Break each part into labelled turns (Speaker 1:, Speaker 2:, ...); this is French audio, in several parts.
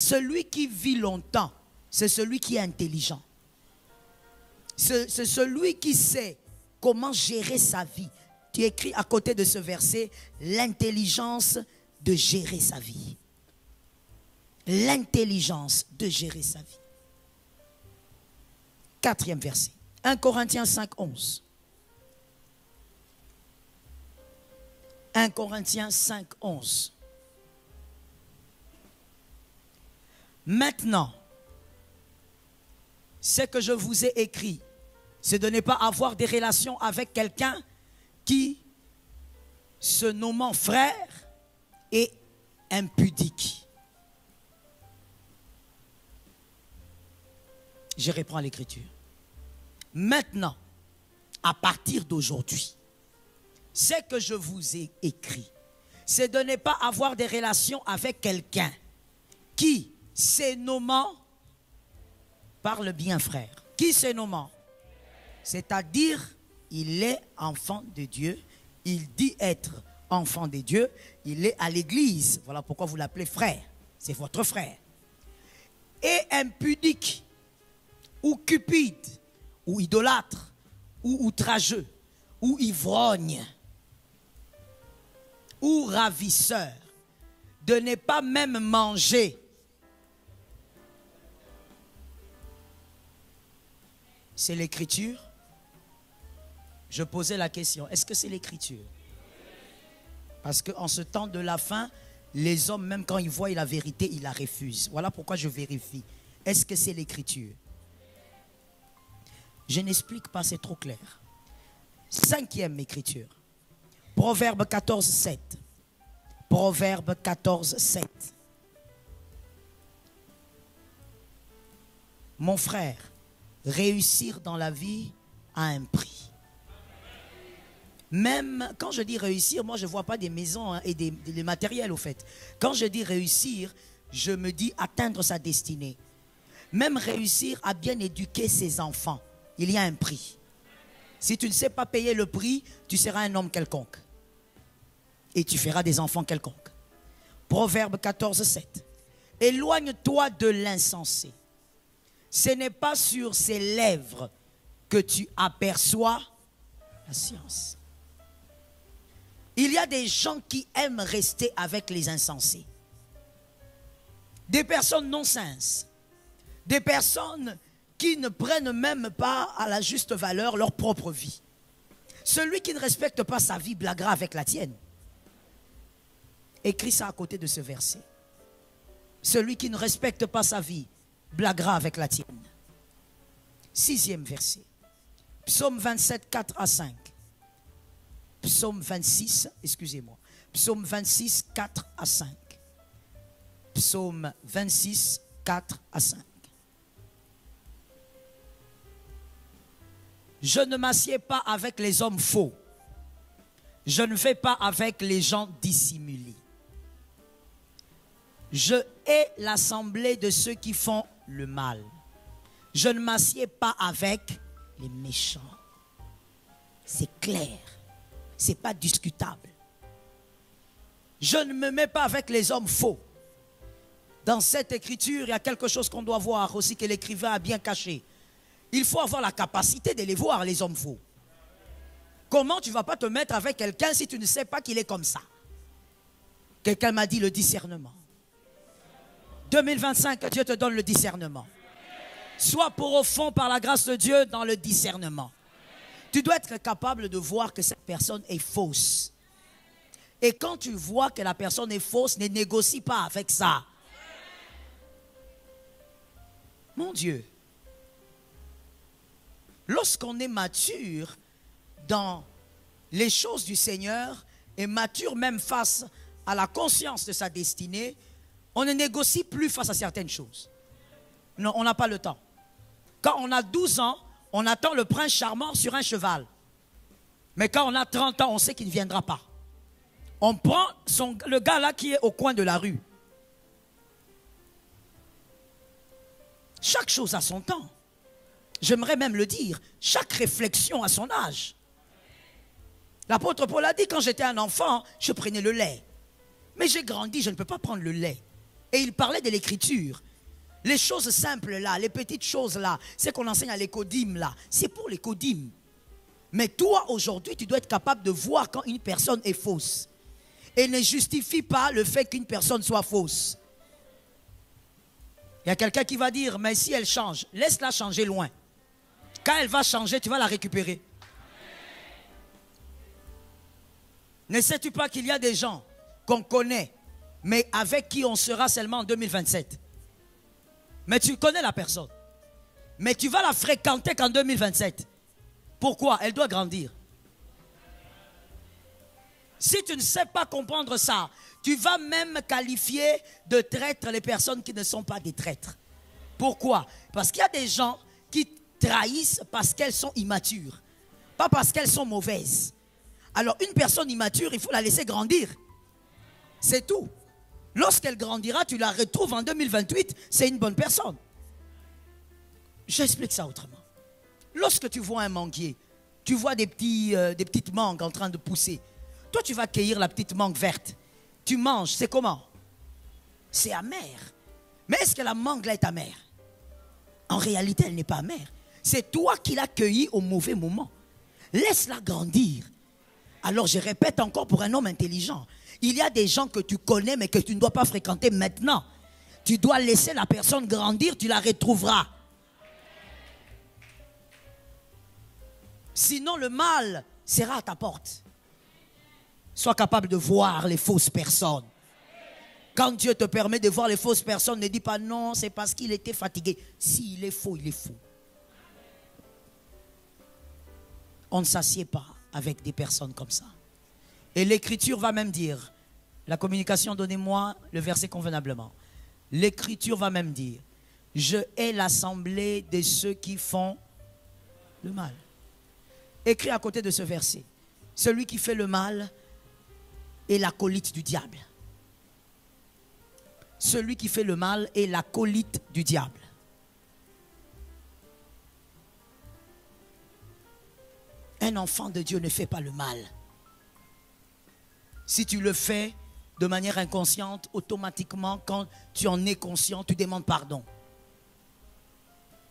Speaker 1: Celui qui vit longtemps, c'est celui qui est intelligent. C'est celui qui sait comment gérer sa vie. Tu écris à côté de ce verset, l'intelligence de gérer sa vie. L'intelligence de gérer sa vie. 4e verset. 1 Corinthiens 5, 11. 1 Corinthiens 5, 11. Maintenant, ce que je vous ai écrit, c'est de ne pas avoir des relations avec quelqu'un qui, se nommant frère, est impudique. Je reprends l'écriture. Maintenant, à partir d'aujourd'hui, ce que je vous ai écrit, c'est de ne pas avoir des relations avec quelqu'un qui, se nommant, parle bien frère, qui se nommant, c'est-à-dire il est enfant de Dieu, il dit être enfant de Dieu, il est à l'église, voilà pourquoi vous l'appelez frère, c'est votre frère, et impudique, ou cupide, ou idolâtre, ou outrageux, ou ivrogne, ou ravisseur, de ne pas même manger. C'est l'écriture. Je posais la question, est-ce que c'est l'écriture? Parce qu'en ce temps de la fin, les hommes, même quand ils voient la vérité, ils la refusent. Voilà pourquoi je vérifie. Est-ce que c'est l'écriture? Je n'explique pas, c'est trop clair. 5e écriture. Proverbe 14, 7. Proverbe 14, 7. Mon frère, réussir dans la vie a un prix. Même quand je dis réussir, moi je ne vois pas des maisons et des matériels au fait. Quand je dis réussir, je me dis atteindre sa destinée. Même réussir à bien éduquer ses enfants, il y a un prix. Si tu ne sais pas payer le prix, tu seras un homme quelconque. Et tu feras des enfants quelconques. Proverbe 14, 7. Éloigne-toi de l'insensé. Ce n'est pas sur ses lèvres que tu aperçois la science. Il y a des gens qui aiment rester avec les insensés. Des personnes non-sens. Des personnes qui ne prennent même pas à la juste valeur leur propre vie. Celui qui ne respecte pas sa vie blaguera avec la tienne. Écris ça à côté de ce verset. Celui qui ne respecte pas sa vie blaguera avec la tienne. 6e verset. Psaume 27, 4 à 5. Psaume 26, excusez-moi. Psaume 26, 4 à 5. Psaume 26, 4 à 5. Je ne m'assieds pas avec les hommes faux. Je ne vais pas avec les gens dissimulés. Je hais l'assemblée de ceux qui font le mal. Je ne m'assieds pas avec les méchants. C'est clair. Ce n'est pas discutable. Je ne me mets pas avec les hommes faux. Dans cette écriture, il y a quelque chose qu'on doit voir aussi que l'écrivain a bien caché. Il faut avoir la capacité de les voir, les hommes faux. Comment tu ne vas pas te mettre avec quelqu'un si tu ne sais pas qu'il est comme ça? Quelqu'un m'a dit le discernement. 2025, Dieu te donne le discernement. Sois profond par la grâce de Dieu dans le discernement. Tu dois être capable de voir que cette personne est fausse. Et quand tu vois que la personne est fausse, ne négocie pas avec ça. Mon Dieu. Lorsqu'on est mature dans les choses du Seigneur et mature même face à la conscience de sa destinée, on ne négocie plus face à certaines choses. Non, on n'a pas le temps. Quand on a 12 ans, on attend le prince charmant sur un cheval. Mais quand on a 30 ans, on sait qu'il ne viendra pas. On prend le gars là qui est au coin de la rue. Chaque chose a son temps. J'aimerais même le dire, chaque réflexion a son âge. L'apôtre Paul a dit, quand j'étais un enfant, je prenais le lait. Mais j'ai grandi, je ne peux pas prendre le lait. Et il parlait de l'écriture. Les choses simples là, les petites choses là, c'est qu'on enseigne à l'écodyme là, c'est pour l'écodyme. Mais toi aujourd'hui, tu dois être capable de voir quand une personne est fausse. Et ne justifie pas le fait qu'une personne soit fausse. Il y a quelqu'un qui va dire, mais si elle change, laisse-la changer loin. Quand elle va changer, tu vas la récupérer. Ne sais-tu pas qu'il y a des gens qu'on connaît, mais avec qui on sera seulement en 2027? Mais tu connais la personne. Mais tu vas la fréquenter qu'en 2027. Pourquoi? Elle doit grandir. Si tu ne sais pas comprendre ça, tu vas même qualifier de traîtres les personnes qui ne sont pas des traîtres. Pourquoi? Parce qu'il y a des gens qui trahissent parce qu'elles sont immatures. Pas parce qu'elles sont mauvaises. Alors une personne immature, il faut la laisser grandir. C'est tout. Lorsqu'elle grandira, tu la retrouves en 2028, c'est une bonne personne. J'explique ça autrement. Lorsque tu vois un manguier, tu vois des petites mangues en train de pousser. Toi, tu vas cueillir la petite mangue verte. Tu manges, c'est comment? C'est amer. Mais est-ce que la mangue là est amère? En réalité, elle n'est pas amère. C'est toi qui l'as cueillie au mauvais moment. Laisse-la grandir. Alors, je répète encore pour un homme intelligent. Il y a des gens que tu connais, mais que tu ne dois pas fréquenter maintenant. Tu dois laisser la personne grandir, tu la retrouveras. Sinon, le mal sera à ta porte. Sois capable de voir les fausses personnes. Quand Dieu te permet de voir les fausses personnes, ne dis pas non, c'est parce qu'il était fatigué. S'il est faux, il est faux. On ne s'assied pas avec des personnes comme ça. Et l'Écriture va même dire, la communication, donnez-moi le verset convenablement. L'Écriture va même dire, je hais l'assemblée de ceux qui font le mal. Écrit à côté de ce verset, celui qui fait le mal est l'acolyte du diable. Celui qui fait le mal est l'acolyte du diable. Un enfant de Dieu ne fait pas le mal. Si tu le fais de manière inconsciente, automatiquement, quand tu en es conscient, tu demandes pardon.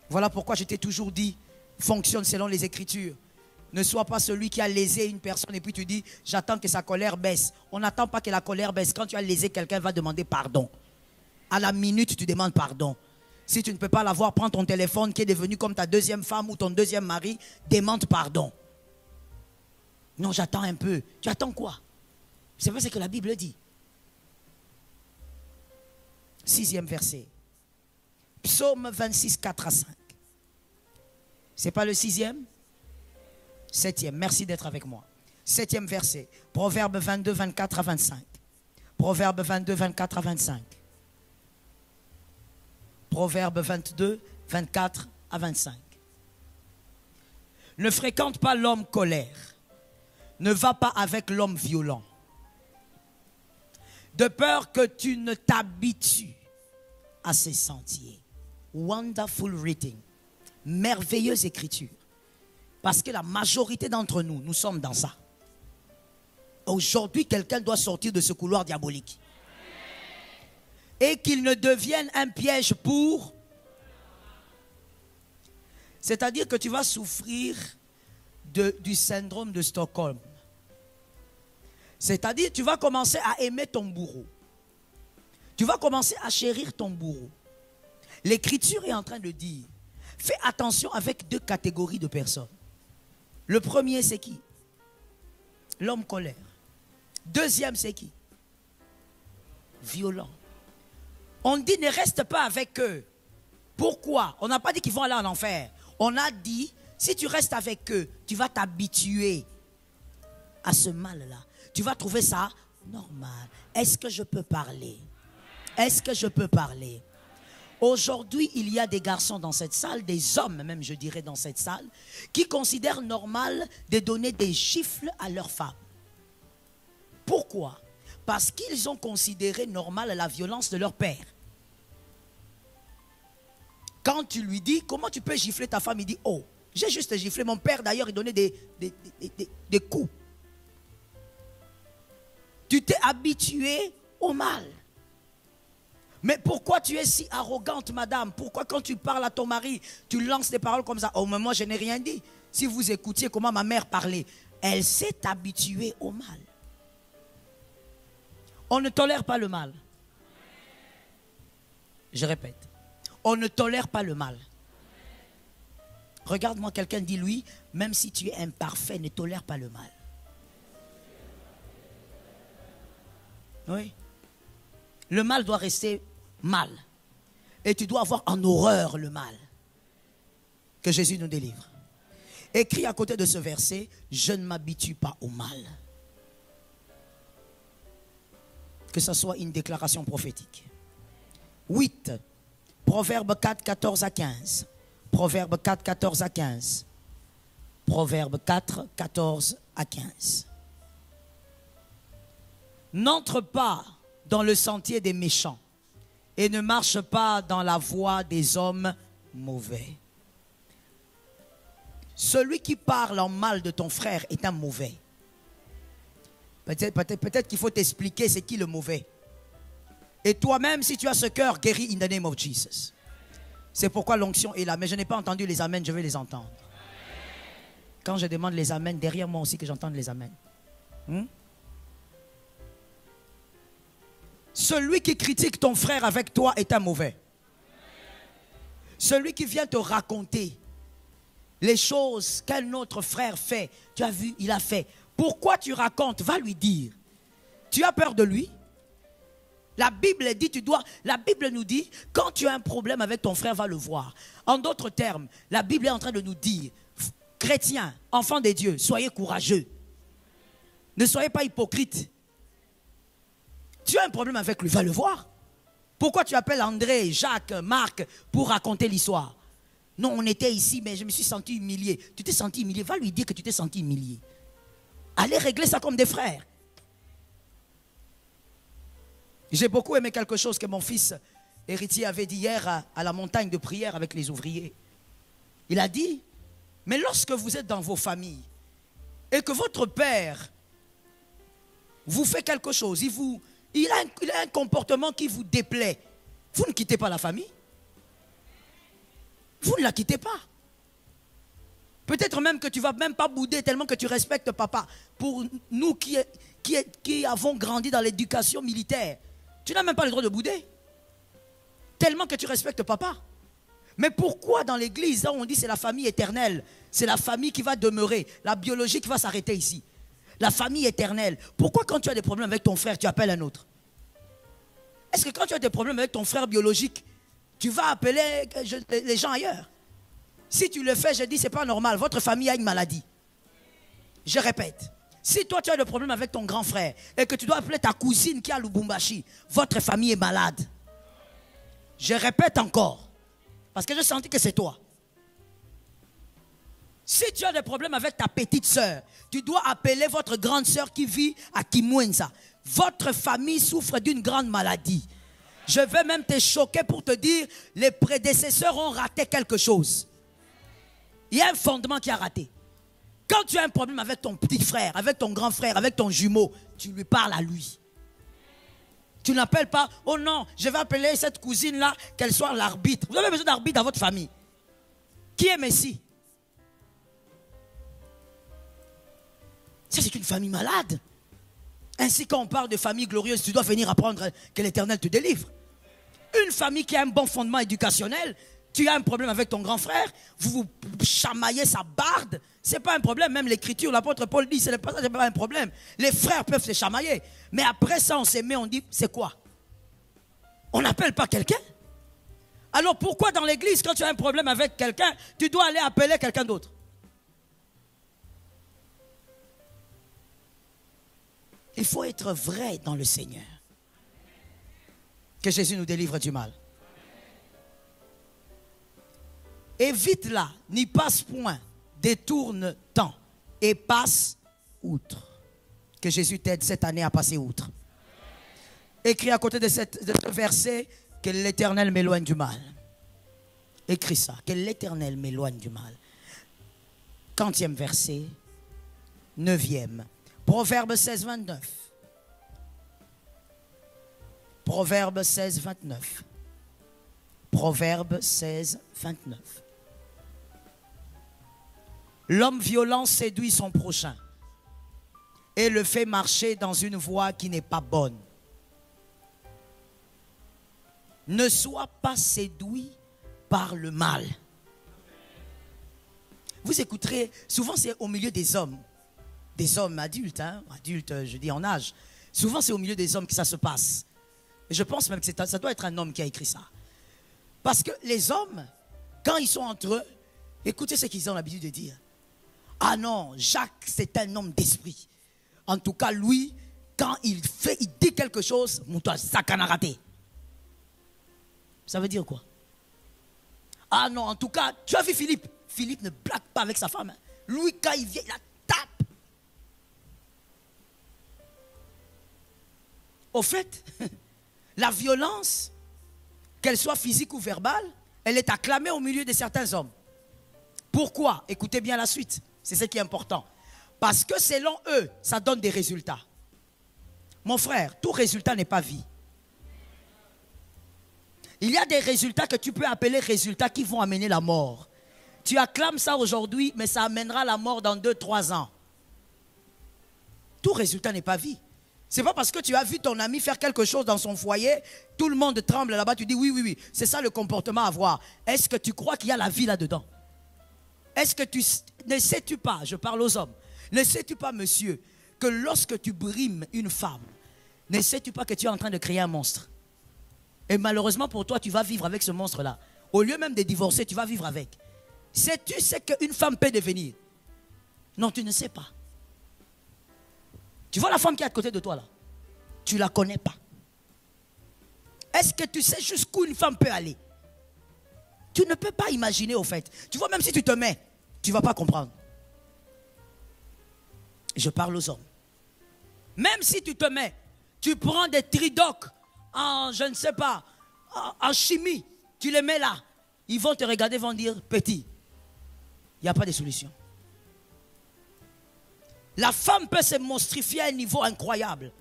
Speaker 1: Voilà pourquoi je t'ai toujours dit, fonctionne selon les Écritures. Ne sois pas celui qui a lésé une personne et puis tu dis, j'attends que sa colère baisse. On n'attend pas que la colère baisse. Quand tu as lésé quelqu'un, va demander pardon. À la minute, tu demandes pardon. Si tu ne peux pas l'avoir, prends ton téléphone qui est devenu comme ta deuxième femme ou ton deuxième mari, demande pardon. Non, j'attends un peu. Tu attends quoi? C'est pas ce que la Bible dit. 6e verset. Psaume 26, 4 à 5. C'est pas le 6e? 7e. Merci d'être avec moi. 7e verset. Proverbe 22, 24 à 25. Proverbe 22, 24 à 25. Proverbe 22, 24 à 25. Ne fréquente pas l'homme colère. Ne va pas avec l'homme violent. De peur que tu ne t'habitues à ses sentiers. Wonderful reading. Merveilleuse écriture. Parce que la majorité d'entre nous, nous sommes dans ça. Aujourd'hui, quelqu'un doit sortir de ce couloir diabolique. Et qu'il ne devienne un piège pour... C'est-à-dire que tu vas souffrir du syndrome de Stockholm. C'est-à-dire tu vas commencer à aimer ton bourreau. Tu vas commencer à chérir ton bourreau. L'Écriture est en train de dire, fais attention avec 2 catégories de personnes. Le premier, c'est qui? L'homme colère. Deuxième, c'est qui? Violent. On dit ne reste pas avec eux. Pourquoi? On n'a pas dit qu'ils vont aller en enfer. On a dit, si tu restes avec eux, tu vas t'habituer à ce mal-là. Tu vas trouver ça normal. Est-ce que je peux parler? Est-ce que je peux parler? Aujourd'hui, il y a des garçons dans cette salle, des hommes même, je dirais, dans cette salle, qui considèrent normal de donner des gifles à leurs femmes. Pourquoi? Parce qu'ils ont considéré normal la violence de leur père. Quand tu lui dis, comment tu peux gifler ta femme? Il dit, oh, j'ai juste giflé. Mon père d'ailleurs, il donnait des coups. Tu t'es habitué au mal. Mais pourquoi tu es si arrogante, madame? Pourquoi quand tu parles à ton mari, tu lances des paroles comme ça? Oh, mais moi, je n'ai rien dit. Si vous écoutiez comment ma mère parlait, elle s'est habituée au mal. On ne tolère pas le mal. Je répète, on ne tolère pas le mal. Regarde-moi, quelqu'un dit lui, même si tu es imparfait, ne tolère pas le mal. Oui. Le mal doit rester mal. Et tu dois avoir en horreur le mal. Que Jésus nous délivre. Écrit à côté de ce verset, je ne m'habitue pas au mal. Que ce soit une déclaration prophétique. 8. Proverbe 4, 14 à 15. Proverbe 4, 14 à 15. Proverbe 4, 14 à 15. N'entre pas dans le sentier des méchants et ne marche pas dans la voie des hommes mauvais. Celui qui parle en mal de ton frère est un mauvais. Peut-être qu'il faut t'expliquer c'est qui le mauvais. Et toi-même, si tu as ce cœur, guéris in the name of Jesus. C'est pourquoi l'onction est là. Mais je n'ai pas entendu les amens, je vais les entendre. Quand je demande les amens, derrière moi aussi que j'entende les amens. Celui qui critique ton frère avec toi est un mauvais. Celui qui vient te raconter les choses qu'un autre frère fait, tu as vu, il a fait. Pourquoi tu racontes? Va lui dire. Tu as peur de lui? La Bible dit, la Bible nous dit, quand tu as un problème avec ton frère, va le voir. En d'autres termes, la Bible est en train de nous dire, chrétiens, enfants de Dieu, soyez courageux. Ne soyez pas hypocrites. Tu as un problème avec lui, va le voir. Pourquoi tu appelles André, Jacques, Marc pour raconter l'histoire? Non, on était ici, mais je me suis senti humilié. Tu t'es senti humilié, va lui dire que tu t'es senti humilié. Allez régler ça comme des frères. J'ai beaucoup aimé quelque chose que mon fils héritier avait dit hier à la montagne de prière avec les ouvriers. Il a dit, mais lorsque vous êtes dans vos familles et que votre père vous fait quelque chose, il a un comportement qui vous déplaît, vous ne quittez pas la famille. Vous ne la quittez pas. Peut-être même que tu ne vas même pas bouder tellement que tu respectes papa. Pour nous qui avons grandi dans l'éducation militaire, tu n'as même pas le droit de bouder. Tellement que tu respectes papa. Mais pourquoi dans l'église, on dit c'est la famille éternelle, c'est la famille qui va demeurer, la biologie qui va s'arrêter ici. La famille éternelle. Pourquoi quand tu as des problèmes avec ton frère, tu appelles un autre? Est-ce que quand tu as des problèmes avec ton frère biologique, tu vas appeler les gens ailleurs? Si tu le fais, je dis, c'est pas normal. Votre famille a une maladie. Je répète. Si toi, tu as des problèmes avec ton grand frère et que tu dois appeler ta cousine qui est à Lubumbashi, votre famille est malade. Je répète encore. Parce que j'ai senti que c'est toi. Si tu as des problèmes avec ta petite soeur, tu dois appeler votre grande soeur qui vit à Kimwenza. Votre famille souffre d'une grande maladie. Je vais même te choquer pour te dire, les prédécesseurs ont raté quelque chose. Il y a un fondement qui a raté. Quand tu as un problème avec ton petit frère, avec ton grand frère, avec ton jumeau, tu lui parles à lui. Tu n'appelles pas, oh non, je vais appeler cette cousine-là, qu'elle soit l'arbitre. Vous avez besoin d'arbitre dans votre famille. Qui est Messie? Ça, c'est une famille malade. Ainsi, quand on parle de famille glorieuse, tu dois venir apprendre que l'Éternel te délivre. Une famille qui a un bon fondement éducationnel, tu as un problème avec ton grand frère, vous vous chamaillez sa barde, ce n'est pas un problème. Même l'Écriture, l'apôtre Paul dit, ce n'est pas un problème. Les frères peuvent se chamailler. Mais après ça, on se met, on dit, c'est quoi? On n'appelle pas quelqu'un? Alors pourquoi dans l'église, quand tu as un problème avec quelqu'un, tu dois aller appeler quelqu'un d'autre? Il faut être vrai dans le Seigneur. Que Jésus nous délivre du mal. Évite-la, n'y passe point, détourne-t'en et passe outre. Que Jésus t'aide cette année à passer outre. Écris à côté de ce verset, que l'Éternel m'éloigne du mal. Écris ça, que l'Éternel m'éloigne du mal. 40e verset, 9e. Proverbe 16, 29. Proverbe 16, 29. Proverbe 16, 29. L'homme violent séduit son prochain et le fait marcher dans une voie qui n'est pas bonne. Ne sois pas séduit par le mal. Vous écouterez, souvent c'est au milieu des hommes adultes, adultes je dis en âge. Souvent c'est au milieu des hommes que ça se passe. Et je pense même que ça doit être un homme qui a écrit ça. Parce que les hommes, quand ils sont entre eux, écoutez ce qu'ils ont l'habitude de dire. Ah non, Jacques c'est un homme d'esprit. En tout cas lui, quand il dit quelque chose, toi ça qu'en a raté. Ça veut dire quoi? Ah non, en tout cas, tu as vu Philippe. Philippe ne blague pas avec sa femme. Lui, quand il vient, il la tape. Au fait, la violence, qu'elle soit physique ou verbale, elle est acclamée au milieu de certains hommes. Pourquoi? Écoutez bien la suite. C'est ce qui est important. Parce que selon eux, ça donne des résultats. Mon frère, tout résultat n'est pas vie. Il y a des résultats que tu peux appeler résultats qui vont amener la mort. Tu acclames ça aujourd'hui, mais ça amènera la mort dans 2-3 ans. Tout résultat n'est pas vie. Ce n'est pas parce que tu as vu ton ami faire quelque chose dans son foyer, tout le monde tremble là-bas, tu dis oui, oui, oui. C'est ça le comportement à avoir. Est-ce que tu crois qu'il y a la vie là-dedans? Est-ce que ne sais-tu pas, je parle aux hommes, ne sais-tu pas, monsieur, que lorsque tu brimes une femme, ne sais-tu pas que tu es en train de créer un monstre? Et malheureusement pour toi, tu vas vivre avec ce monstre-là. Au lieu même de divorcer, tu vas vivre avec. Sais-tu ce qu'une femme peut devenir? Non, tu ne sais pas. Tu vois la femme qui est à côté de toi là? Tu ne la connais pas. Est-ce que tu sais jusqu'où une femme peut aller? Tu ne peux pas imaginer au fait. Tu vois, même si tu te mets, tu ne vas pas comprendre. Je parle aux hommes. Même si tu te mets, tu prends des tridocs en, je ne sais pas, en chimie, tu les mets là. Ils vont te regarder, vont dire, petit, il n'y a pas de solution. La femme peut se monstrifier à un niveau incroyable.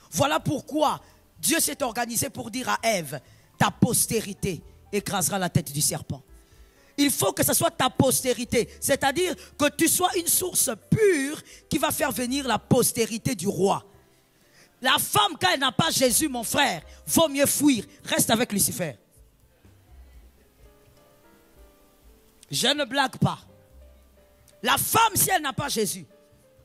Speaker 1: Voilà pourquoi Dieu s'est organisé pour dire à Ève, ta postérité écrasera la tête du serpent. Il faut que ce soit ta postérité, c'est-à-dire que tu sois une source pure qui va faire venir la postérité du roi. La femme, quand elle n'a pas Jésus, mon frère, vaut mieux fuir. Reste avec Lucifer. Je ne blague pas. La femme, si elle n'a pas Jésus,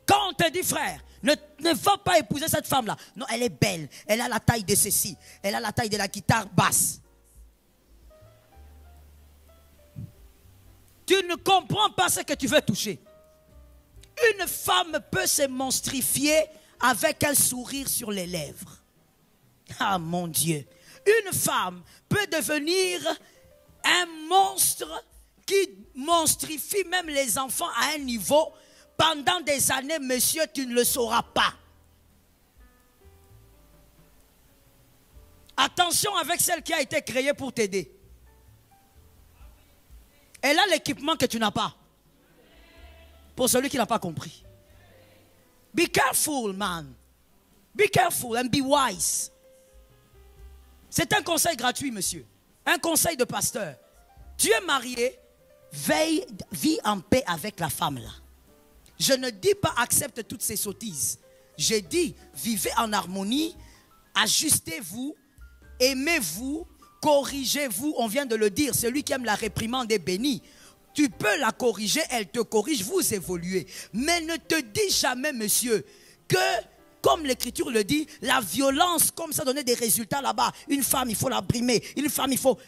Speaker 1: quand on te dit frère, ne va pas épouser cette femme-là. Non, elle est belle. Elle a la taille de ceci. Elle a la taille de la guitare basse. Tu ne comprends pas ce que tu veux toucher. Une femme peut se monstrifier avec un sourire sur les lèvres. Ah mon Dieu. Une femme peut devenir un monstre qui monstrifie même les enfants à un niveau. Pendant des années, monsieur, tu ne le sauras pas. Attention avec celle qui a été créée pour t'aider. Elle a l'équipement que tu n'as pas. Pour celui qui n'a pas compris. Be careful, man. Be careful and be wise. C'est un conseil gratuit, monsieur. Un conseil de pasteur. Tu es marié, vis en paix avec la femme là. Je ne dis pas accepte toutes ces sottises. Je dis vivez en harmonie, ajustez-vous, aimez-vous, corrigez-vous. On vient de le dire, celui qui aime la réprimande est béni. Tu peux la corriger, elle te corrige, vous évoluez. Mais ne te dis jamais, monsieur, que, comme l'Écriture le dit, la violence, comme ça donnait des résultats là-bas. Une femme, il faut la brimer. Une femme, il faut...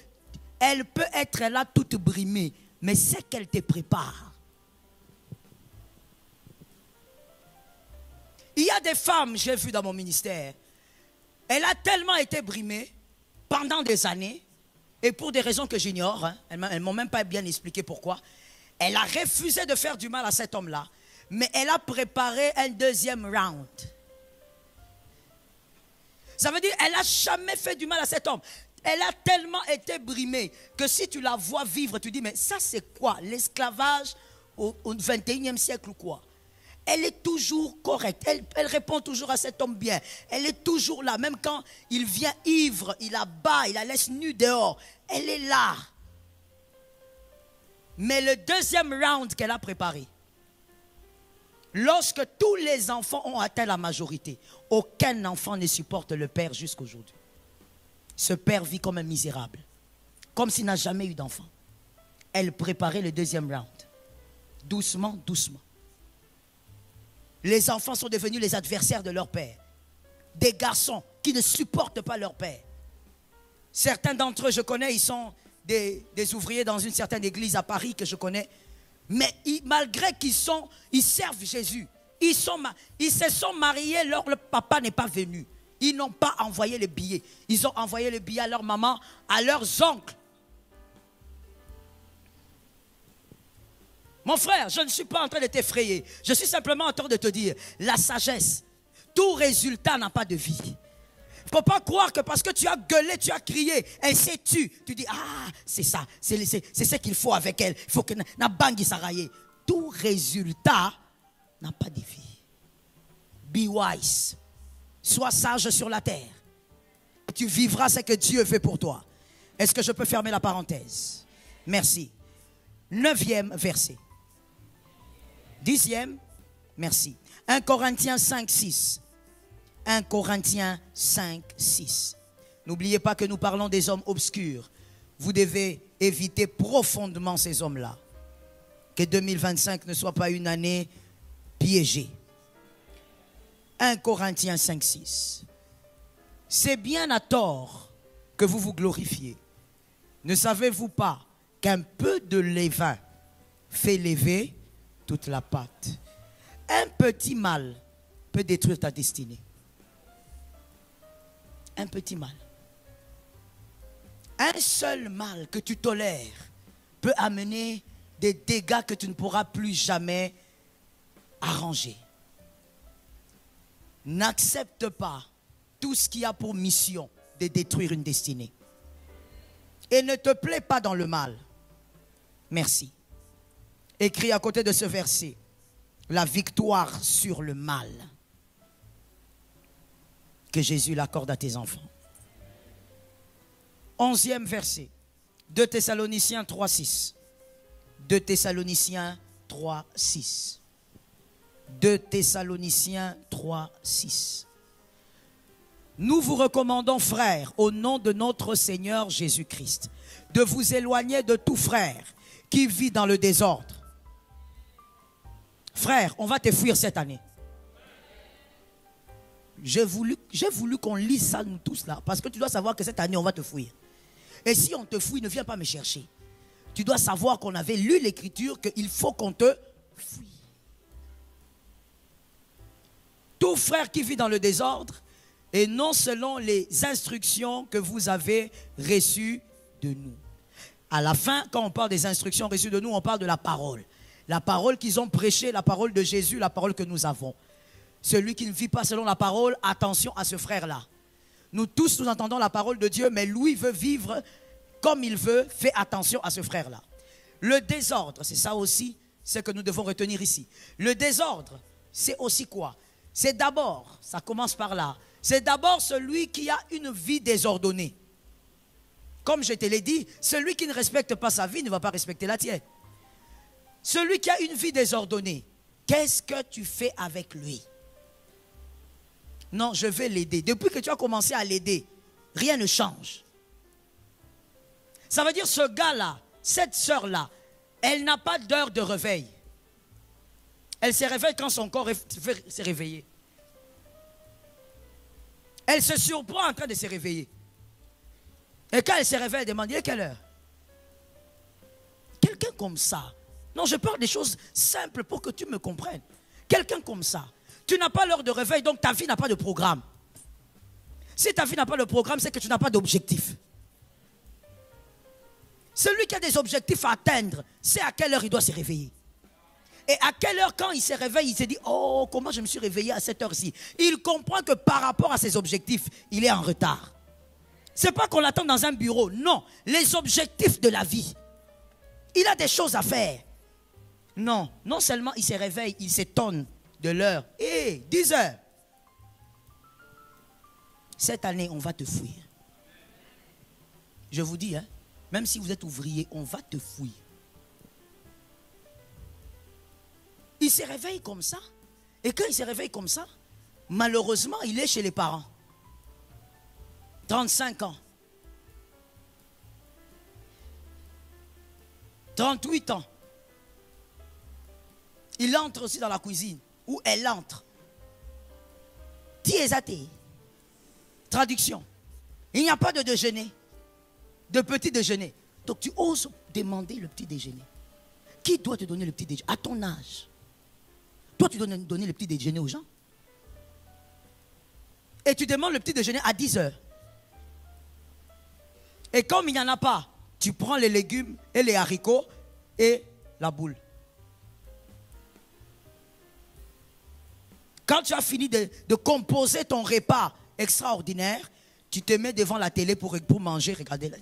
Speaker 1: Elle peut être là toute brimée, mais c'est qu'elle te prépare. Il y a des femmes, j'ai vu dans mon ministère, elle a tellement été brimée pendant des années, et pour des raisons que j'ignore, hein, elles ne m'ont même pas bien expliqué pourquoi, elle a refusé de faire du mal à cet homme-là, mais elle a préparé un deuxième round. Ça veut dire qu'elle n'a jamais fait du mal à cet homme. Elle a tellement été brimée que si tu la vois vivre, tu dis, mais ça c'est quoi? L'esclavage au 21e siècle ou quoi? Elle est toujours correcte. Elle répond toujours à cet homme bien. Elle est toujours là. Même quand il vient ivre, il la bat, il la laisse nue dehors. Elle est là. Mais le deuxième round qu'elle a préparé, lorsque tous les enfants ont atteint la majorité, aucun enfant ne supporte le père jusqu'aujourd'hui. Ce père vit comme un misérable, comme s'il n'a jamais eu d'enfant. Elle préparait le deuxième round. Doucement, doucement. Les enfants sont devenus les adversaires de leur père. Des garçons qui ne supportent pas leur père. Certains d'entre eux, je connais, ils sont des ouvriers dans une certaine église à Paris que je connais. Mais malgré ils servent Jésus. Ils se sont mariés, leur papa n'est pas venu. Ils n'ont pas envoyé les billets. Ils ont envoyé les billets à leur maman, à leurs oncles. Mon frère, je ne suis pas en train de t'effrayer. Je suis simplement en train de te dire, la sagesse, tout résultat n'a pas de vie. Il ne faut pas croire que parce que tu as gueulé, tu as crié, elle s'est tue. Tu dis, ah, c'est ça, c'est ce qu'il faut avec elle. Il faut que na bangi s'arraille. Tout résultat n'a pas de vie. Be wise. Sois sage sur la terre. Tu vivras ce que Dieu fait pour toi. Est-ce que je peux fermer la parenthèse? Merci. 9e verset. 10e, merci. 1 Corinthiens 5, 6. 1 Corinthiens 5, 6. N'oubliez pas que nous parlons des hommes obscurs. Vous devez éviter profondément ces hommes-là. Que 2025 ne soit pas une année piégée. 1 Corinthiens 5, 6. C'est bien à tort que vous vous glorifiez. Ne savez-vous pas qu'un peu de levain fait lever toute la pâte? Un petit mal peut détruire ta destinée. Un petit mal. Un seul mal que tu tolères peut amener des dégâts que tu ne pourras plus jamais arranger. N'accepte pas tout ce qui a pour mission de détruire une destinée. Et ne te plais pas dans le mal. Merci. Écris à côté de ce verset, la victoire sur le mal. Que Jésus l'accorde à tes enfants. 11e verset, 2 Thessaloniciens 3, 6. 2 Thessaloniciens 3, 6. 2 Thessaloniciens 3, 6. Nous vous recommandons, frères, au nom de notre Seigneur Jésus-Christ, de vous éloigner de tout frère qui vit dans le désordre. Frère, on va te fuir cette année. J'ai voulu qu'on lise ça nous tous là, parce que tu dois savoir que cette année on va te fuir. Et si on te fuit, ne viens pas me chercher. Tu dois savoir qu'on avait lu l'écriture, qu'il faut qu'on te fuit. Tout frère qui vit dans le désordre, et non selon les instructions que vous avez reçues de nous. À la fin, quand on parle des instructions reçues de nous, on parle de la parole. La parole qu'ils ont prêchée, la parole de Jésus, la parole que nous avons. Celui qui ne vit pas selon la parole, attention à ce frère-là. Nous tous, nous entendons la parole de Dieu, mais lui veut vivre comme il veut. Fais attention à ce frère-là. Le désordre, c'est ça aussi, ce que nous devons retenir ici. Le désordre, c'est aussi quoi? C'est d'abord, ça commence par là, c'est d'abord celui qui a une vie désordonnée. Comme je te l'ai dit, celui qui ne respecte pas sa vie ne va pas respecter la tienne. Celui qui a une vie désordonnée, qu'est-ce que tu fais avec lui? Non, je vais l'aider. Depuis que tu as commencé à l'aider, rien ne change. Ça veut dire ce gars-là, cette sœur-là, elle n'a pas d'heure de réveil. Elle se réveille quand son corps s'est réveillé. Elle se surprend en train de se réveiller. Et quand elle se réveille, elle demande, il est quelle heure? Quelqu'un comme ça. Non, je parle des choses simples pour que tu me comprennes. Quelqu'un comme ça. Tu n'as pas l'heure de réveil, donc ta vie n'a pas de programme. Si ta vie n'a pas de programme, c'est que tu n'as pas d'objectif. Celui qui a des objectifs à atteindre, c'est à quelle heure il doit se réveiller. Et à quelle heure, quand il se réveille, il se dit, oh, comment je me suis réveillé à cette heure-ci. Il comprend que par rapport à ses objectifs, il est en retard. Ce n'est pas qu'on l'attend dans un bureau, non. Les objectifs de la vie. Il a des choses à faire. Non, non seulement il se réveille, il s'étonne de l'heure. Et 10 heures. Cette année, on va te fouiller. Je vous dis, hein, même si vous êtes ouvrier, on va te fouiller. Il se réveille comme ça. Et quand il se réveille comme ça, malheureusement, il est chez les parents. 35 ans. 38 ans. Il entre aussi dans la cuisine. Ou elle entre. Tiezate. Traduction. Il n'y a pas de déjeuner. De petit déjeuner. Donc tu oses demander le petit déjeuner. Qui doit te donner le petit déjeuner? À ton âge. Toi, tu dois donner le petit déjeuner aux gens. Et tu demandes le petit déjeuner à 10 heures. Et comme il n'y en a pas, tu prends les légumes et les haricots et la boule. Quand tu as fini de composer ton repas extraordinaire, tu te mets devant la télé pour manger, regarder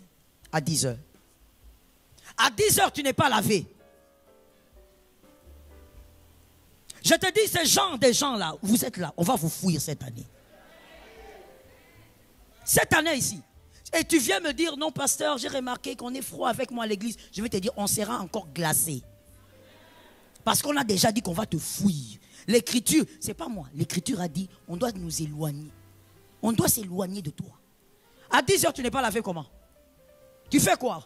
Speaker 1: à 10 heures. À 10 heures, tu n'es pas lavé. Je te dis, des gens là, vous êtes là, on va vous fouiller cette année. Cette année ici. Et tu viens me dire, non pasteur, j'ai remarqué qu'on est froid avec moi à l'église. Je vais te dire, on sera encore glacé. Parce qu'on a déjà dit qu'on va te fouiller. L'écriture, c'est pas moi, l'écriture a dit, on doit nous éloigner. On doit s'éloigner de toi. À 10 heures, tu n'es pas lavé comment? Tu fais quoi?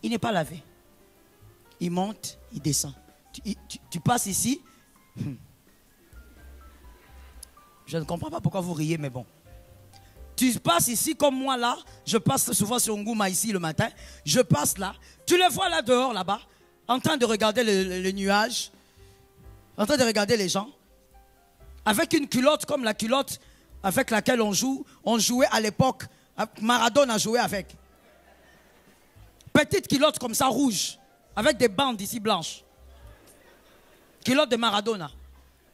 Speaker 1: Il n'est pas lavé. Il monte, il descend. Tu passes ici. Je ne comprends pas pourquoi vous riez, mais bon. Tu passes ici comme moi là. Je passe souvent sur Ngouma ici le matin. Je passe là. Tu le vois là dehors, là-bas, en train de regarder le nuage, en train de regarder les gens, avec une culotte comme la culotte avec laquelle on jouait à l'époque. Maradona jouait avec. Petite culotte comme ça, rouge, avec des bandes ici blanches. Culotte de Maradona.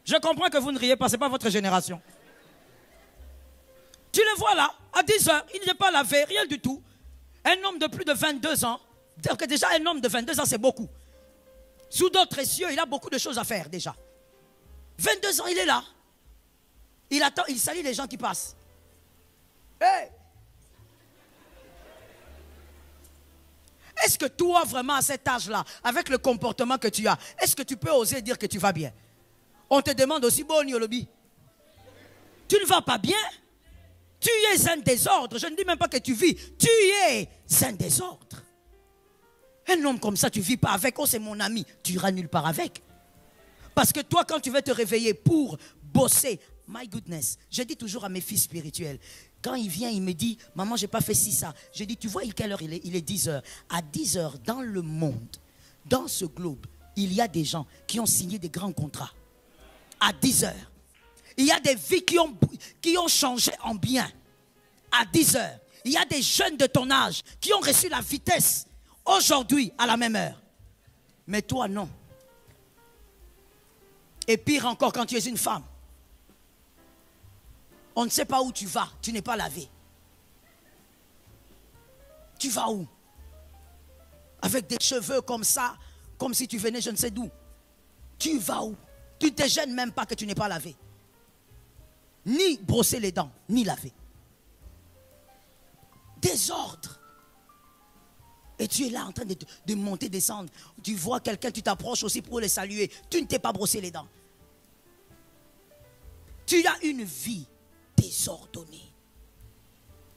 Speaker 1: Je comprends que vous ne riez pas, ce n'est pas votre génération. Tu le vois là, à 10 heures, il n'est pas lavé, rien du tout. Un homme de plus de 22 ans, déjà un homme de 22 ans, c'est beaucoup. Sous d'autres cieux, il a beaucoup de choses à faire déjà. 22 ans, il est là. Il attend, il salue les gens qui passent. Hey! Est-ce que toi, vraiment, à cet âge-là, avec le comportement que tu as, est-ce que tu peux oser dire que tu vas bien? On te demande aussi, bon, Yolobi, tu ne vas pas bien? Tu es un désordre. Je ne dis même pas que tu vis. Tu es un désordre. Un homme comme ça, tu ne vis pas avec. Oh, c'est mon ami. Tu iras nulle part avec. Parce que toi, quand tu vas te réveiller pour bosser, my goodness, je dis toujours à mes fils spirituels, quand il vient, il me dit, maman, je n'ai pas fait ci, ça. Je dis, tu vois, quelle heure il est? Il est 10 heures. À 10 heures, dans le monde, dans ce globe, il y a des gens qui ont signé des grands contrats. À 10 heures. Il y a des vies qui ont changé en bien. À 10 heures. Il y a des jeunes de ton âge qui ont reçu la vitesse aujourd'hui à la même heure. Mais toi, non. Et pire encore quand tu es une femme. On ne sait pas où tu vas. Tu n'es pas lavé. Tu vas où? Avec des cheveux comme ça, comme si tu venais je ne sais d'où. Tu vas où? Tu ne te gênes même pas que tu n'es pas lavé. Ni brosser les dents, ni laver. Désordre. Et tu es là en train de monter, descendre. Tu vois quelqu'un, tu t'approches aussi pour le saluer. Tu ne t'es pas brossé les dents. Tu as une vie désordonnée.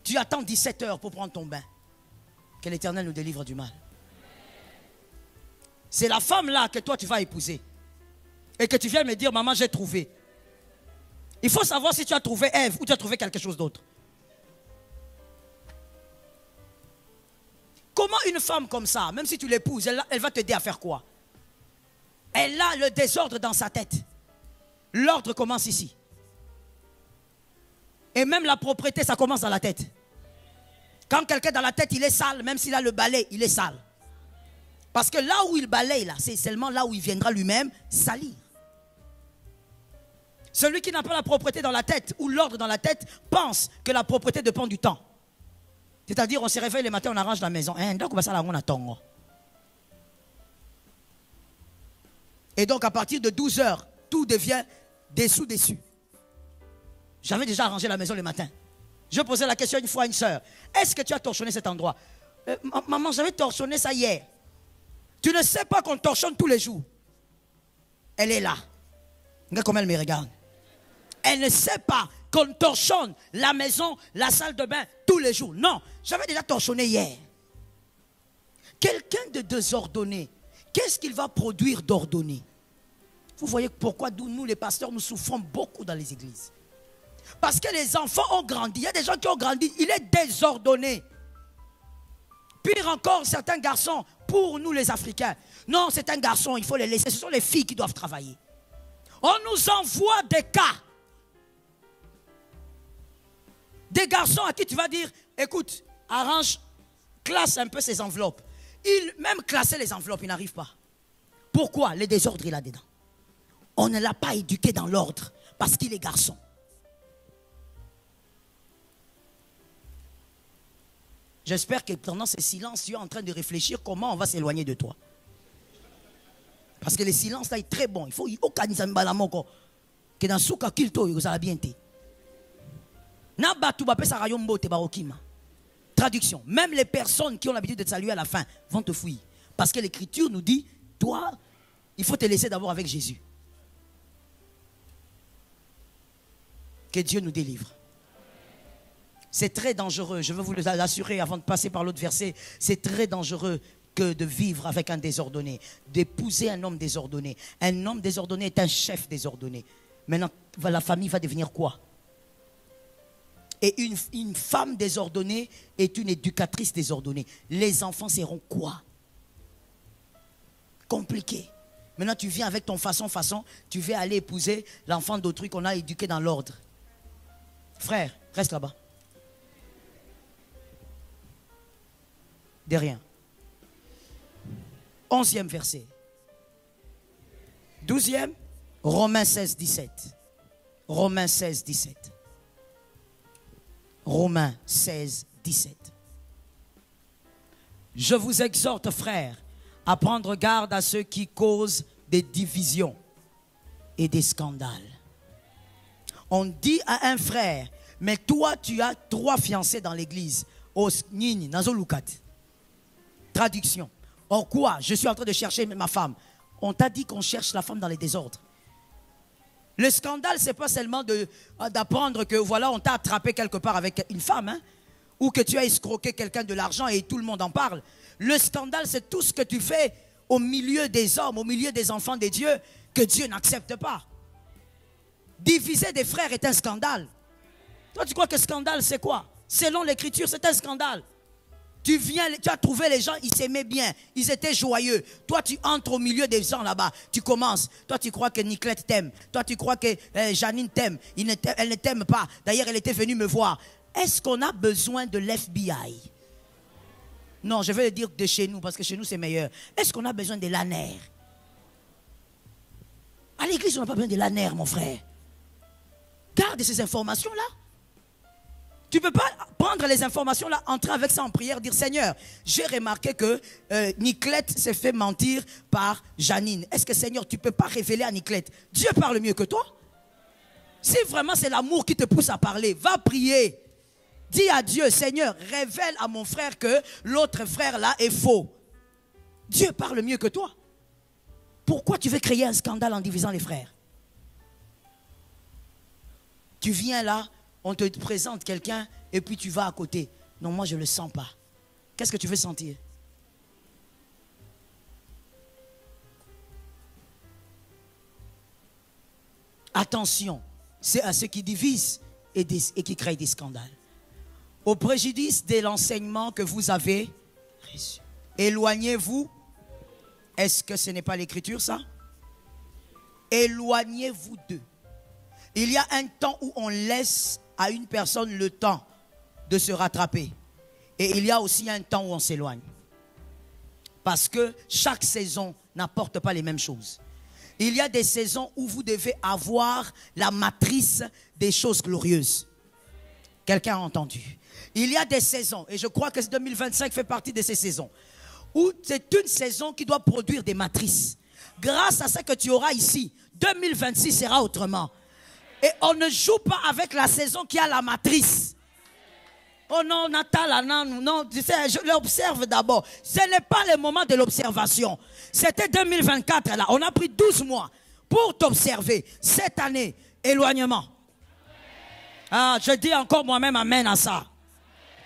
Speaker 1: Tu attends 17 heures pour prendre ton bain. Que l'Éternel nous délivre du mal. C'est la femme là que toi tu vas épouser. Et que tu viens me dire, maman, j'ai trouvé. Il faut savoir si tu as trouvé Ève ou tu as trouvé quelque chose d'autre. Comment une femme comme ça, même si tu l'épouses, elle va t'aider à faire quoi? Elle a le désordre dans sa tête. L'ordre commence ici. Et même la propreté, ça commence dans la tête. Quand quelqu'un dans la tête, il est sale, même s'il a le balai, il est sale. Parce que là où il balaye, là, c'est seulement là où il viendra lui-même salir. Celui qui n'a pas la propreté dans la tête ou l'ordre dans la tête pense que la propreté dépend du temps. C'est-à-dire, on se réveille le matin, on arrange la maison. Et donc à partir de 12 heures, tout devient dessous. J'avais déjà arrangé la maison le matin. Je posais la question une fois à une soeur. Est-ce que tu as torchonné cet endroit? Maman, j'avais torchonné ça hier. Tu ne sais pas qu'on torchonne tous les jours. Elle est là. Regarde comment elle me regarde. Elle ne sait pas qu'on torchonne la maison, la salle de bain tous les jours. Non, j'avais déjà torchonné hier. Quelqu'un de désordonné, qu'est-ce qu'il va produire d'ordonné? Vous voyez pourquoi nous les pasteurs, nous souffrons beaucoup dans les églises. Parce que les enfants ont grandi. Il y a des gens qui ont grandi. Il est désordonné. Pire encore, certains garçons, pour nous les Africains. Non, c'est un garçon, il faut les laisser. Ce sont les filles qui doivent travailler. On nous envoie des cas. Des garçons à qui tu vas dire, écoute, arrange, classe un peu ces enveloppes. Même classer les enveloppes, il n'arrive pas. Pourquoi? Le désordre est là-dedans. On ne l'a pas éduqué dans l'ordre parce qu'il est garçon. J'espère que pendant ce silence, tu es en train de réfléchir comment on va s'éloigner de toi. Parce que le silence là est très bon. Il faut organiser un balamoko. Que dans souka kilto, il va bien été. Traduction. Même les personnes qui ont l'habitude de te saluer à la fin vont te fuir. Parce que l'écriture nous dit, toi, il faut te laisser d'abord avec Jésus. Que Dieu nous délivre. C'est très dangereux, je veux vous l'assurer avant de passer par l'autre verset. C'est très dangereux que de vivre avec un désordonné, d'épouser un homme désordonné. Un homme désordonné est un chef désordonné. Maintenant, la famille va devenir quoi? Et une femme désordonnée est une éducatrice désordonnée. Les enfants seront quoi? Compliqué. Maintenant, tu viens avec ton façon, tu veux aller épouser l'enfant d'autrui qu'on a éduqué dans l'ordre. Frère, reste là-bas. De rien. 11e verset. 12e, Romains 16, 17. Romains 16, 17. Romains 16, 17. Je vous exhorte, frères, à prendre garde à ceux qui causent des divisions et des scandales. On dit à un frère, mais toi tu as 3 fiancés dans l'église. Traduction. Or quoi? Je suis en train de chercher ma femme. On t'a dit qu'on cherche la femme dans les désordres. Le scandale, ce n'est pas seulement d'apprendre que voilà, on t'a attrapé quelque part avec une femme, hein, ou que tu as escroqué quelqu'un de l'argent et tout le monde en parle. Le scandale, c'est tout ce que tu fais au milieu des hommes, au milieu des enfants de Dieu, que Dieu n'accepte pas. Diviser des frères est un scandale. Toi, tu crois que scandale, c'est quoi? Selon l'écriture, c'est un scandale. Tu as trouvé les gens, ils s'aimaient bien, ils étaient joyeux. Toi, tu entres au milieu des gens là-bas, tu commences. Toi, tu crois que Niclette t'aime. Toi, tu crois que Janine t'aime. Elle ne t'aime pas. D'ailleurs, elle était venue me voir. Est-ce qu'on a besoin de l'FBI? Non, je vais le dire de chez nous, parce que chez nous, c'est meilleur. Est-ce qu'on a besoin de l'ANER? À l'église, on n'a pas besoin de l'ANER, mon frère. Garde ces informations-là. Tu ne peux pas prendre les informations là, entrer avec ça en prière, dire Seigneur, j'ai remarqué que Niclette s'est fait mentir par Janine. Est-ce que Seigneur, tu ne peux pas révéler à Niclette? Dieu parle mieux que toi. Si vraiment c'est l'amour qui te pousse à parler, va prier. Dis à Dieu, Seigneur, révèle à mon frère que l'autre frère là est faux. Dieu parle mieux que toi. Pourquoi tu veux créer un scandale en divisant les frères? Tu viens là, on te présente quelqu'un et puis tu vas à côté. Non, moi je ne le sens pas. Qu'est-ce que tu veux sentir? Attention, c'est à ceux qui divisent et qui créent des scandales. Au préjudice de l'enseignement que vous avez reçu. Éloignez-vous. Est-ce que ce n'est pas l'écriture ça? Éloignez-vous d'eux. Il y a un temps où on laisse à une personne le temps de se rattraper. Et il y a aussi un temps où on s'éloigne. Parce que chaque saison n'apporte pas les mêmes choses. Il y a des saisons où vous devez avoir la matrice des choses glorieuses. Quelqu'un a entendu? Il y a des saisons, et je crois que 2025 fait partie de ces saisons, où c'est une saison qui doit produire des matrices. grâce à ce que tu auras ici, 2026 sera autrement. Et on ne joue pas avec la saison qui a la matrice. Oh non, Natal, non, tu sais, je l'observe d'abord. Ce n'est pas le moment de l'observation. C'était 2024 là. On a pris 12 mois pour t'observer. Cette année, éloignement. Ah, je dis encore moi-même amen à ça.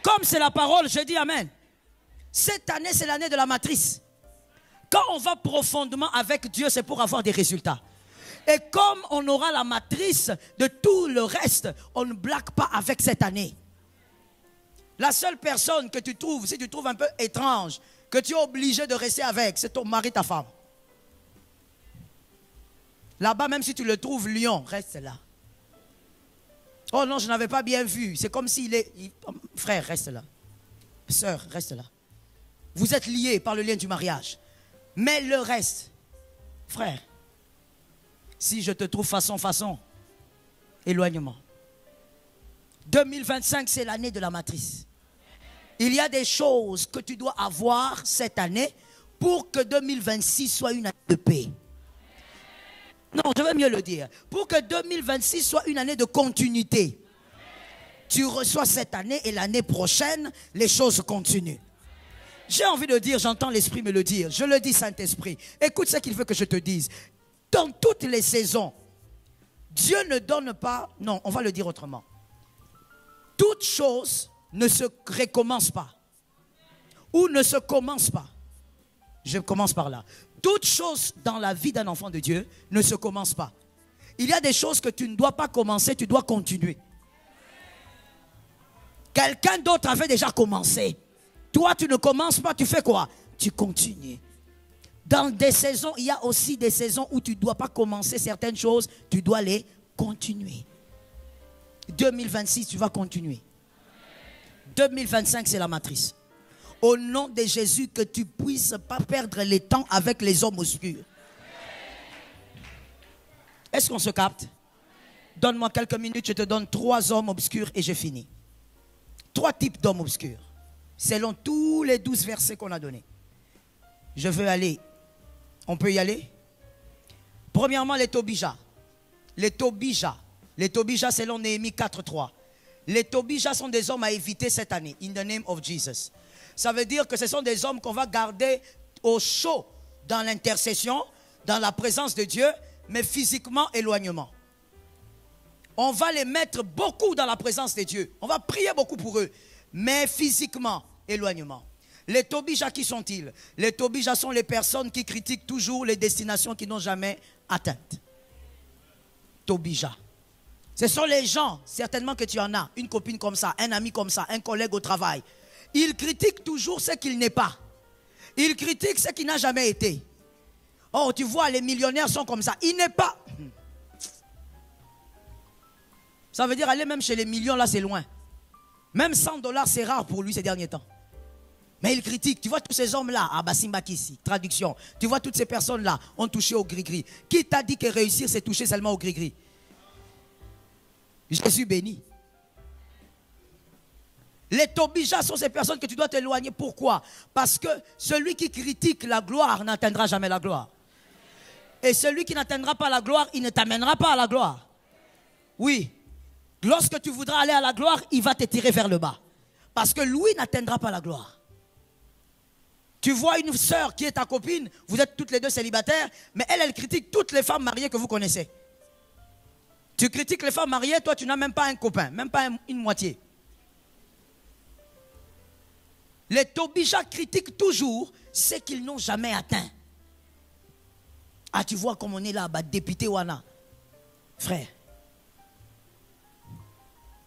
Speaker 1: Comme c'est la parole, je dis amen. Cette année, c'est l'année de la matrice. Quand on va profondément avec Dieu, c'est pour avoir des résultats. Et comme on aura la matrice de tout le reste, on ne blague pas avec cette année. La seule personne que tu trouves, si tu trouves un peu étrange, que tu es obligé de rester avec, c'est ton mari, ta femme. Là-bas, même si tu le trouves lion, reste là. Oh non, je n'avais pas bien vu. C'est comme s'il est... Frère, reste là. Sœur, reste là. Vous êtes liés par le lien du mariage. Mais le reste, frère, si je te trouve façon, éloignement. 2025, c'est l'année de la matrice. Il y a des choses que tu dois avoir cette année pour que 2026 soit une année de paix. Non, je vais mieux le dire. Pour que 2026 soit une année de continuité. Tu reçois cette année et l'année prochaine, les choses continuent. J'ai envie de dire, j'entends l'Esprit me le dire. Je le dis, Saint-Esprit. Écoute ce qu'il veut que je te dise. Dans toutes les saisons, Dieu ne donne pas... Non, on va le dire autrement. Toute chose ne se recommence pas. Ou ne se commence pas. Je commence par là. Toute chose dans la vie d'un enfant de Dieu ne se commence pas. Il y a des choses que tu ne dois pas commencer, tu dois continuer. Quelqu'un d'autre avait déjà commencé. Toi, tu ne commences pas, tu fais quoi? Tu continues. Dans des saisons, il y a aussi des saisons où tu ne dois pas commencer certaines choses, tu dois les continuer. 2026, tu vas continuer. 2025, c'est la matrice. Au nom de Jésus, que tu ne puisses pas perdre le temps avec les hommes obscurs. Est-ce qu'on se capte? Donne-moi quelques minutes, je te donne 3 hommes obscurs et j'ai fini. 3 types d'hommes obscurs, selon tous les 12 versets qu'on a donnés. Je veux aller. On peut y aller? Premièrement, les Tobija. Les Tobija. Les Tobija, selon Néhémie 4.3. Les Tobija sont des hommes à éviter cette année. In the name of Jesus. Ça veut dire que ce sont des hommes qu'on va garder au chaud dans l'intercession, dans la présence de Dieu, mais physiquement, éloignement. On va les mettre beaucoup dans la présence de Dieu. On va prier beaucoup pour eux, mais physiquement, éloignement. Les Tobija, qui sont-ils? Les Tobija sont les personnes qui critiquent toujours les destinations qu'ils n'ont jamais atteintes. Tobija. Ce sont les gens, certainement que tu en as, une copine comme ça, un ami comme ça, un collègue au travail. Ils critiquent toujours ce qu'il n'est pas. Ils critiquent ce qui n'a jamais été. Oh, tu vois, les millionnaires sont comme ça. Il n'est pas. Ça veut dire aller même chez les millions, là c'est loin. Même 100 $, c'est rare pour lui ces derniers temps. Mais il critique. Tu vois tous ces hommes-là, Abasimbakisi, traduction. Tu vois toutes ces personnes-là ont touché au gris-gris. Qui t'a dit que réussir, c'est toucher seulement au gris-gris? Jésus béni. Les Tobija sont ces personnes que tu dois t'éloigner. Pourquoi? Parce que celui qui critique la gloire n'atteindra jamais la gloire. Et celui qui n'atteindra pas la gloire, il ne t'amènera pas à la gloire. Oui. Lorsque tu voudras aller à la gloire, il va te tirer vers le bas. Parce que lui n'atteindra pas la gloire. Tu vois une sœur qui est ta copine, vous êtes toutes les deux célibataires, mais elle critique toutes les femmes mariées que vous connaissez. Tu critiques les femmes mariées, toi tu n'as même pas un copain, même pas une moitié. Les Tobija critiquent toujours ce qu'ils n'ont jamais atteint. Ah, tu vois comme on est là, bah, député Wana. Frère.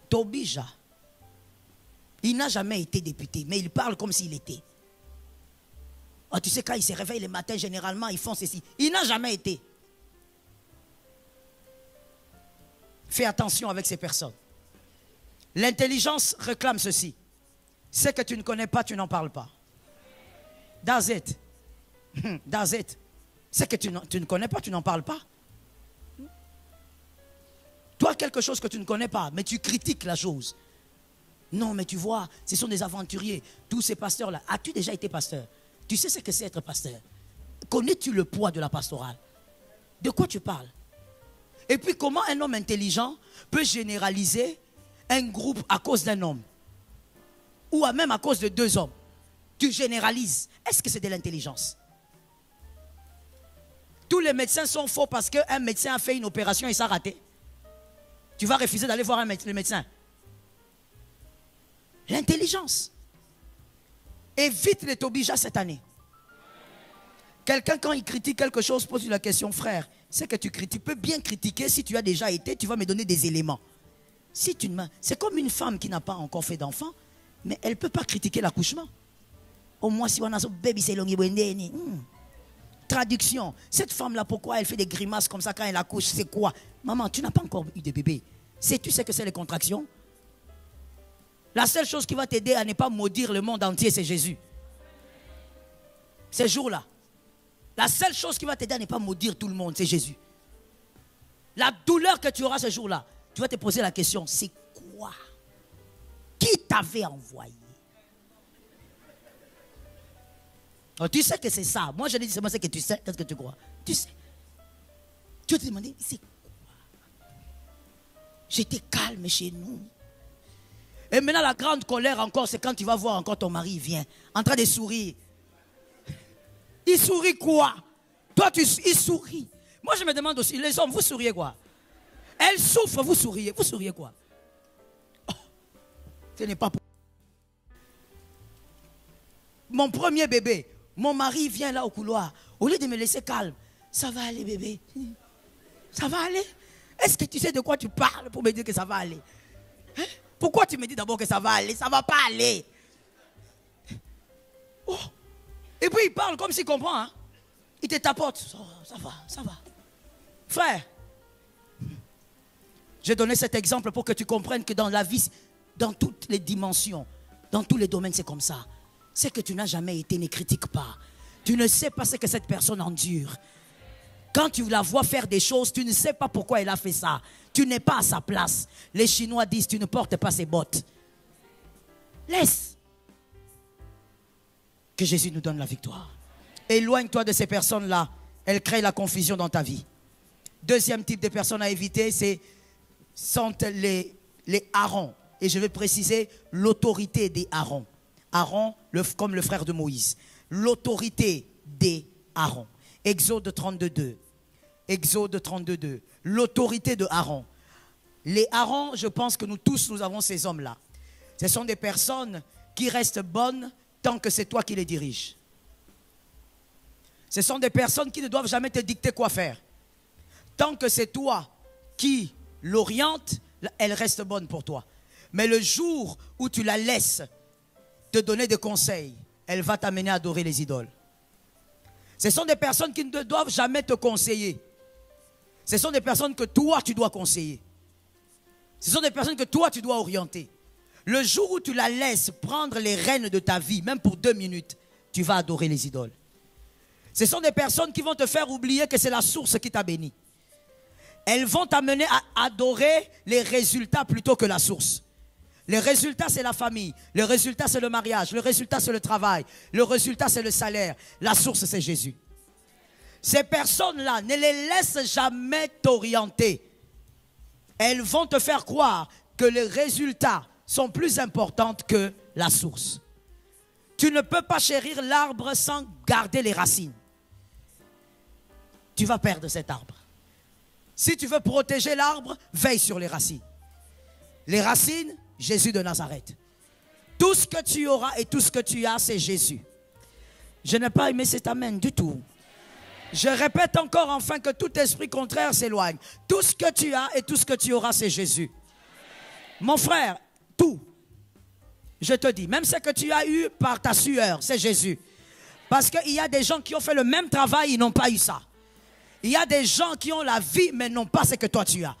Speaker 1: Tobija, il n'a jamais été député, mais il parle comme s'il était. Oh, tu sais, quand il se réveille le matin, généralement, ils font ceci. Il n'a jamais été. Fais attention avec ces personnes. L'intelligence réclame ceci. Ce que tu ne connais pas, tu n'en parles pas. That's it. That's it. Ce que tu ne connais pas, tu n'en parles pas. Toi, quelque chose que tu ne connais pas, mais tu critiques la chose. Non, mais tu vois, ce sont des aventuriers. Tous ces pasteurs-là. As-tu déjà été pasteur? Tu sais ce que c'est être pasteur? Connais-tu le poids de la pastorale? De quoi tu parles? Et puis comment un homme intelligent peut généraliser un groupe à cause d'un homme? Ou même à cause de deux hommes? Tu généralises. Est-ce que c'est de l'intelligence? Tous les médecins sont faux parce qu'un médecin a fait une opération et ça a raté. Tu vas refuser d'aller voir le médecin. L'intelligence. Évite les tobijas cette année. Quelqu'un, quand il critique quelque chose, pose la question, frère, c'est que tu critiques. Tu peux bien critiquer. Si tu as déjà été, tu vas me donner des éléments. Si tu ne... C'est comme une femme qui n'a pas encore fait d'enfant, mais elle ne peut pas critiquer l'accouchement. Au moins, si on a son bébé, c'est long. Traduction. Cette femme-là, pourquoi elle fait des grimaces comme ça quand elle accouche? C'est quoi? Maman, tu n'as pas encore eu de bébé. Tu sais que c'est les contractions? La seule chose qui va t'aider à ne pas maudire le monde entier, c'est Jésus. Ces jours-là. La seule chose qui va t'aider à ne pas maudire tout le monde, c'est Jésus. La douleur que tu auras ce jour-là, tu vas te poser la question, c'est quoi? Qui t'avait envoyé? Oh, tu sais que c'est ça. Moi, je dis seulement ce que tu sais. Qu'est-ce que tu crois? Tu sais. Tu vas te demander, c'est quoi? J'étais calme chez nous. Et maintenant, la grande colère encore, c'est quand tu vas voir encore ton mari vient, en train de sourire. Il sourit quoi? Toi, il sourit. Moi, je me demande aussi, les hommes, vous souriez quoi? Elle souffre, vous souriez. Vous souriez quoi? Oh, ce n'est pas pour... Mon premier bébé, mon mari vient là au couloir. Au lieu de me laisser calme, ça va aller bébé. Ça va aller? Est-ce que tu sais de quoi tu parles pour me dire que ça va aller? Hein? Pourquoi tu me dis d'abord que ça va aller? Ça ne va pas aller. Oh. Et puis il parle comme s'il comprend. Hein? Il te tapote. Oh, ça va, ça va. Frère, j'ai donné cet exemple pour que tu comprennes que dans la vie, dans toutes les dimensions, dans tous les domaines, c'est comme ça. C'est que tu n'as jamais été, ne critique pas. Tu ne sais pas ce que cette personne endure. Quand tu la vois faire des choses, tu ne sais pas pourquoi elle a fait ça. Tu n'es pas à sa place. Les Chinois disent, tu ne portes pas ses bottes. Laisse. Que Jésus nous donne la victoire. Éloigne-toi de ces personnes-là. Elles créent la confusion dans ta vie. Deuxième type de personnes à éviter, sont les Aaron. Et je vais préciser l'autorité des Aaron. Aaron, comme le frère de Moïse. L'autorité des Aaron. Exode 32:2. Exode 32:2. L'autorité de Aaron. Les Aaron, je pense que nous tous, nous avons ces hommes-là. Ce sont des personnes qui restent bonnes tant que c'est toi qui les diriges. Ce sont des personnes qui ne doivent jamais te dicter quoi faire. Tant que c'est toi qui l'oriente, elle reste bonne pour toi. Mais le jour où tu la laisses te donner des conseils, elle va t'amener à adorer les idoles. Ce sont des personnes qui ne doivent jamais te conseiller. Ce sont des personnes que toi, tu dois conseiller. Ce sont des personnes que toi, tu dois orienter. Le jour où tu la laisses prendre les rênes de ta vie, même pour 2 minutes, tu vas adorer les idoles. Ce sont des personnes qui vont te faire oublier que c'est la source qui t'a béni. Elles vont t'amener à adorer les résultats plutôt que la source. Le résultat, c'est la famille. Le résultat, c'est le mariage. Le résultat, c'est le travail. Le résultat, c'est le salaire. La source, c'est Jésus. Ces personnes-là, ne les laisse jamais t'orienter. Elles vont te faire croire que les résultats sont plus importants que la source. Tu ne peux pas chérir l'arbre sans garder les racines. Tu vas perdre cet arbre. Si tu veux protéger l'arbre, veille sur les racines. Les racines, Jésus de Nazareth. Tout ce que tu auras et tout ce que tu as, c'est Jésus. Je n'ai pas aimé cet amen du tout. Je répète encore enfin que tout esprit contraire s'éloigne. Tout ce que tu as et tout ce que tu auras, c'est Jésus. Mon frère, tout. Je te dis, même ce que tu as eu par ta sueur, c'est Jésus. Parce qu'il y a des gens qui ont fait le même travail, ils n'ont pas eu ça. Il y a des gens qui ont la vie, mais n'ont pas ce que toi tu as.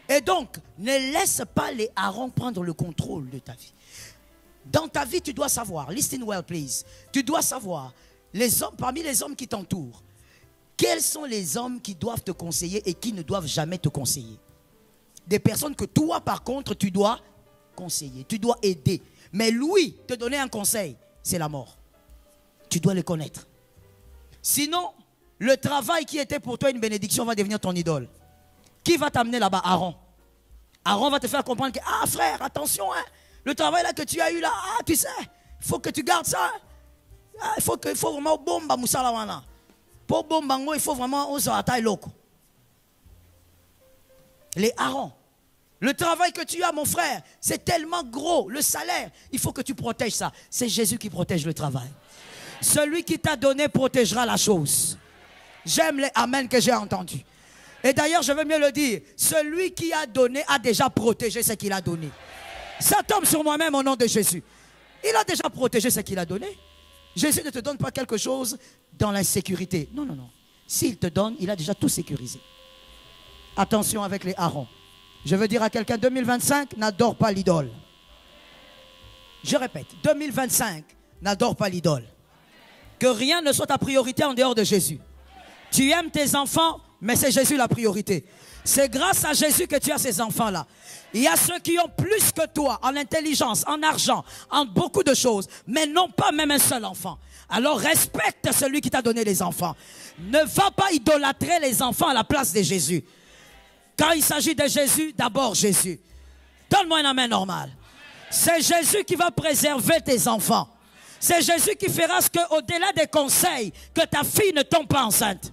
Speaker 1: Et donc, ne laisse pas les Aaron prendre le contrôle de ta vie. Dans ta vie, tu dois savoir, listen well please, tu dois savoir, les hommes, parmi les hommes qui t'entourent, quels sont les hommes qui doivent te conseiller et qui ne doivent jamais te conseiller. Des personnes que toi, par contre, tu dois conseiller, tu dois aider. Mais lui, te donner un conseil, c'est la mort. Tu dois le connaître. Sinon, le travail qui était pour toi une bénédiction va devenir ton idole. Qui va t'amener là-bas? Aaron. Aaron va te faire comprendre que, ah frère, attention, hein, le travail là que tu as eu là, ah, tu sais, il faut que tu gardes ça. Il faut vraiment bomba moussalawana. Pour bombango, il faut vraiment osata loko. Les Aaron. Le travail que tu as, mon frère, c'est tellement gros. Le salaire, il faut que tu protèges ça. C'est Jésus qui protège le travail. Celui qui t'a donné protégera la chose. J'aime les amen que j'ai entendus. Et d'ailleurs, je veux mieux le dire. Celui qui a donné a déjà protégé ce qu'il a donné. Ça tombe sur moi-même au nom de Jésus. Il a déjà protégé ce qu'il a donné. Jésus ne te donne pas quelque chose dans l'insécurité. Non, non, non. S'il te donne, il a déjà tout sécurisé. Attention avec les Aaron. Je veux dire à quelqu'un, 2025, n'adore pas l'idole. Je répète, 2025, n'adore pas l'idole. Que rien ne soit ta priorité en dehors de Jésus. Tu aimes tes enfants, mais c'est Jésus la priorité. C'est grâce à Jésus que tu as ces enfants-là. Il y a ceux qui ont plus que toi en intelligence, en argent, en beaucoup de choses, mais n'ont pas même un seul enfant. Alors respecte celui qui t'a donné les enfants. Ne va pas idolâtrer les enfants à la place de Jésus. Quand il s'agit de Jésus, d'abord Jésus. Donne-moi un amen normal. C'est Jésus qui va préserver tes enfants. C'est Jésus qui fera ce que, au-delà des conseils, que ta fille ne tombe pas enceinte.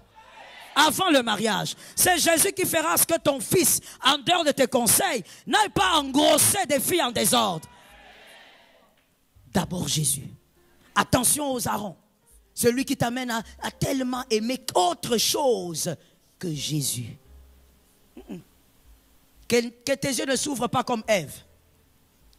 Speaker 1: Avant le mariage. C'est Jésus qui fera ce que ton fils, en dehors de tes conseils, n'aille pas engrosser des filles en désordre. D'abord Jésus. Attention aux Aaron. Celui qui t'amène à tellement aimer autre chose que Jésus. Que tes yeux ne s'ouvrent pas comme Ève.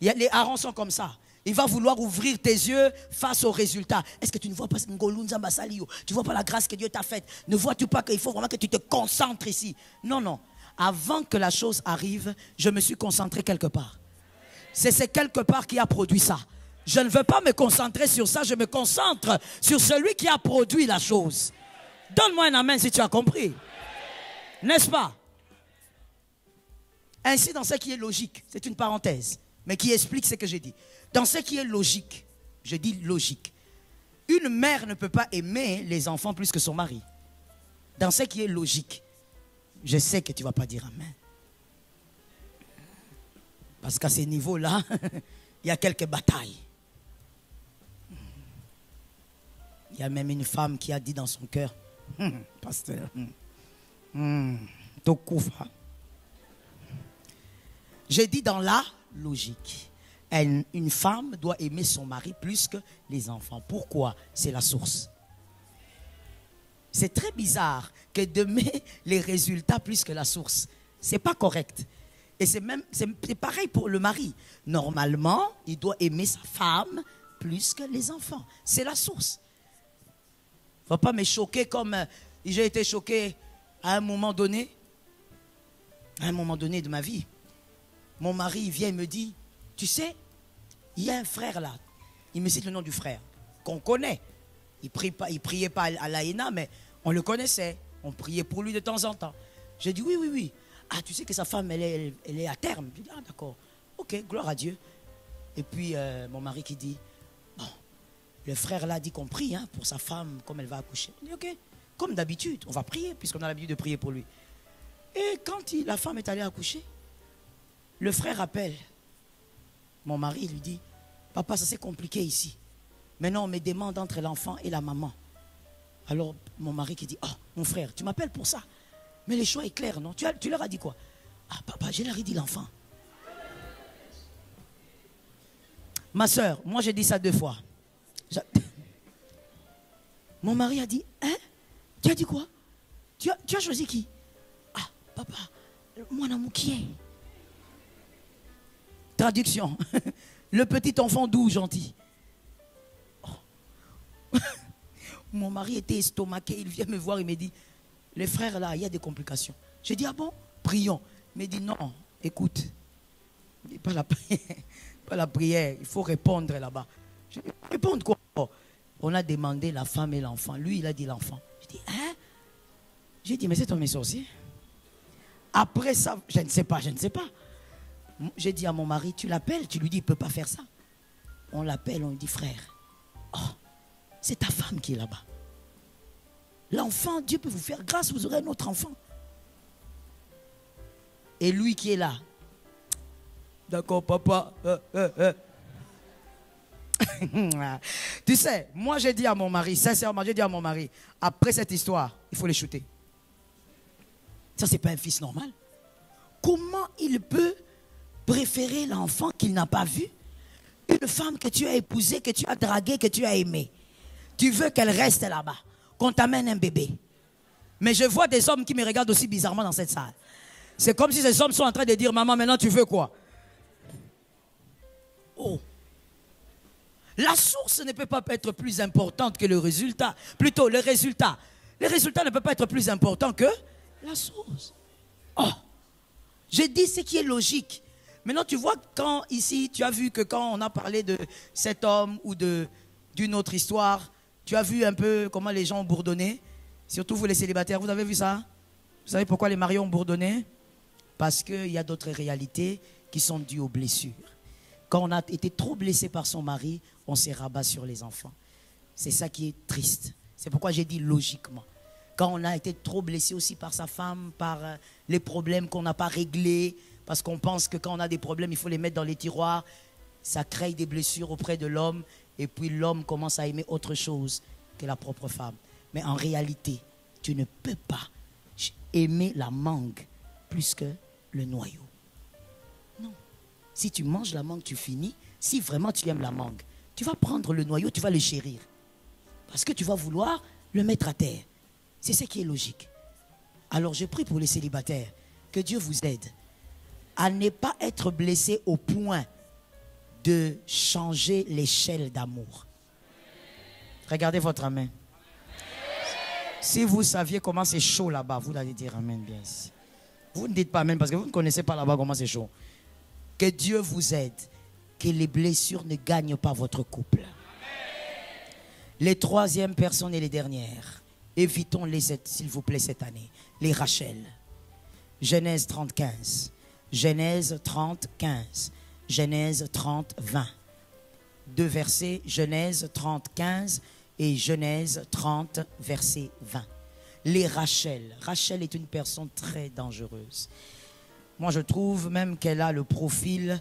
Speaker 1: Les Aaron sont comme ça. Il va vouloir ouvrir tes yeux face aux résultats. Est-ce que tu ne vois pas tu ne vois pas la grâce que Dieu t'a faite? Ne vois-tu pas qu'il faut vraiment que tu te concentres ici? Non, non. Avant que la chose arrive, je me suis concentré quelque part. C'est ce quelque part qui a produit ça. Je ne veux pas me concentrer sur ça, je me concentre sur celui qui a produit la chose. Donne-moi un amen si tu as compris. N'est-ce pas? Ainsi, dans ce qui est logique, c'est une parenthèse, mais qui explique ce que j'ai dit. Dans ce qui est logique, je dis logique, une mère ne peut pas aimer les enfants plus que son mari. Dans ce qui est logique, je sais que tu ne vas pas dire amen. Parce qu'à ces niveaux-là, il y a quelques batailles. Il y a même une femme qui a dit dans son cœur, pasteur, Tokoufa. J'ai dit dans la logique. Une femme doit aimer son mari plus que les enfants. Pourquoi? C'est la source. C'est très bizarre que d'aimer les résultats plus que la source. C'est pas correct. Et c'est pareil pour le mari. Normalement, il doit aimer sa femme plus que les enfants. C'est la source. Il ne faut pas me choquer comme j'ai été choqué à un moment donné. À un moment donné de ma vie. Mon mari vient et me dit, tu sais, il y a un frère là. Il me cite le nom du frère, qu'on connaît. Il priait pas à l'AENA, mais on le connaissait. On priait pour lui de temps en temps. J'ai dit, oui, oui, oui. Ah, tu sais que sa femme, elle est à terme. Je dis, ah, d'accord. Ok, gloire à Dieu. Et puis, mon mari qui dit, bon, le frère là dit qu'on prie pour sa femme, comme elle va accoucher. Je dis, ok, comme d'habitude, on va prier, puisqu'on a l'habitude de prier pour lui. Et quand la femme est allée accoucher, le frère appelle mon mari, il lui dit, papa, ça c'est compliqué ici. Maintenant, on me demande entre l'enfant et la maman. Alors, mon mari qui dit, oh, mon frère, tu m'appelles pour ça. Mais le choix est clair, non? Tu leur as dit quoi? Ah, papa, je leur ai dit l'enfant. Ma soeur, moi j'ai dit ça 2 fois. Mon mari a dit, hein? Tu as dit quoi? Tu as choisi qui? Ah, papa, moi, Namoukié. Traduction. Le petit enfant doux, gentil. Oh. Mon mari était estomaqué. Il vient me voir, il me dit, les frères là, il y a des complications. J'ai dit, ah bon? Prions. Il me dit, non, écoute. Pas la prière. Pas la prière. Il faut répondre là-bas. Je dis, répondre quoi? On a demandé la femme et l'enfant. Lui, il a dit l'enfant. J'ai dit, hein? J'ai dit, mais c'est ton sorcier. Après ça, je ne sais pas, je ne sais pas. J'ai dit à mon mari, tu l'appelles, tu lui dis, il ne peut pas faire ça. On l'appelle, on lui dit, frère, oh, c'est ta femme qui est là-bas. L'enfant, Dieu peut vous faire grâce, vous aurez un autre enfant. Et lui qui est là. D'accord, papa. Tu sais, moi j'ai dit à mon mari, sincèrement, j'ai dit à mon mari, après cette histoire, il faut les shooter. Ça, c'est pas un fils normal. Comment il peut préférer l'enfant qu'il n'a pas vu? Une femme que tu as épousée, que tu as draguée, que tu as aimée. Tu veux qu'elle reste là-bas, qu'on t'amène un bébé. Mais je vois des hommes qui me regardent aussi bizarrement dans cette salle. C'est comme si ces hommes sont en train de dire, maman, maintenant tu veux quoi? Oh. La source ne peut pas être plus importante que le résultat. Plutôt, le résultat. Le résultat ne peut pas être plus important que la source. Oh. J'ai dit ce qui est logique. Maintenant, tu vois, quand ici, tu as vu que quand on a parlé de cet homme ou d'une autre histoire, tu as vu un peu comment les gens ont bourdonné. Surtout vous les célibataires, vous avez vu ça? Vous savez pourquoi les mariés ont bourdonné? Parce qu'il y a d'autres réalités qui sont dues aux blessures. Quand on a été trop blessé par son mari, on s'est rabat sur les enfants. C'est ça qui est triste. C'est pourquoi j'ai dit logiquement. Quand on a été trop blessé aussi par sa femme, par les problèmes qu'on n'a pas réglés, parce qu'on pense que quand on a des problèmes, il faut les mettre dans les tiroirs, ça crée des blessures auprès de l'homme, et puis l'homme commence à aimer autre chose que la propre femme. Mais en réalité, tu ne peux pas aimer la mangue plus que le noyau. Non. Si tu manges la mangue, tu finis. Si vraiment tu aimes la mangue, tu vas prendre le noyau, tu vas le chérir. Parce que tu vas vouloir le mettre à terre. C'est ce qui est logique. Alors je prie pour les célibataires, que Dieu vous aide à ne pas être blessé au point de changer l'échelle d'amour. Regardez votre main. Si vous saviez comment c'est chaud là-bas, vous allez dire amen bien ici. Vous ne dites pas amen parce que vous ne connaissez pas là-bas comment c'est chaud. Que Dieu vous aide, que les blessures ne gagnent pas votre couple. Les troisièmes personnes et les dernières, évitons-les s'il vous plaît cette année. Les Rachel. Genèse 30, 15. Genèse 30, 15. Genèse 30, 20. Deux versets, Genèse 30, 15 et Genèse 30, verset 20. Les Rachel. Rachel est une personne très dangereuse. Moi, je trouve même qu'elle a le profil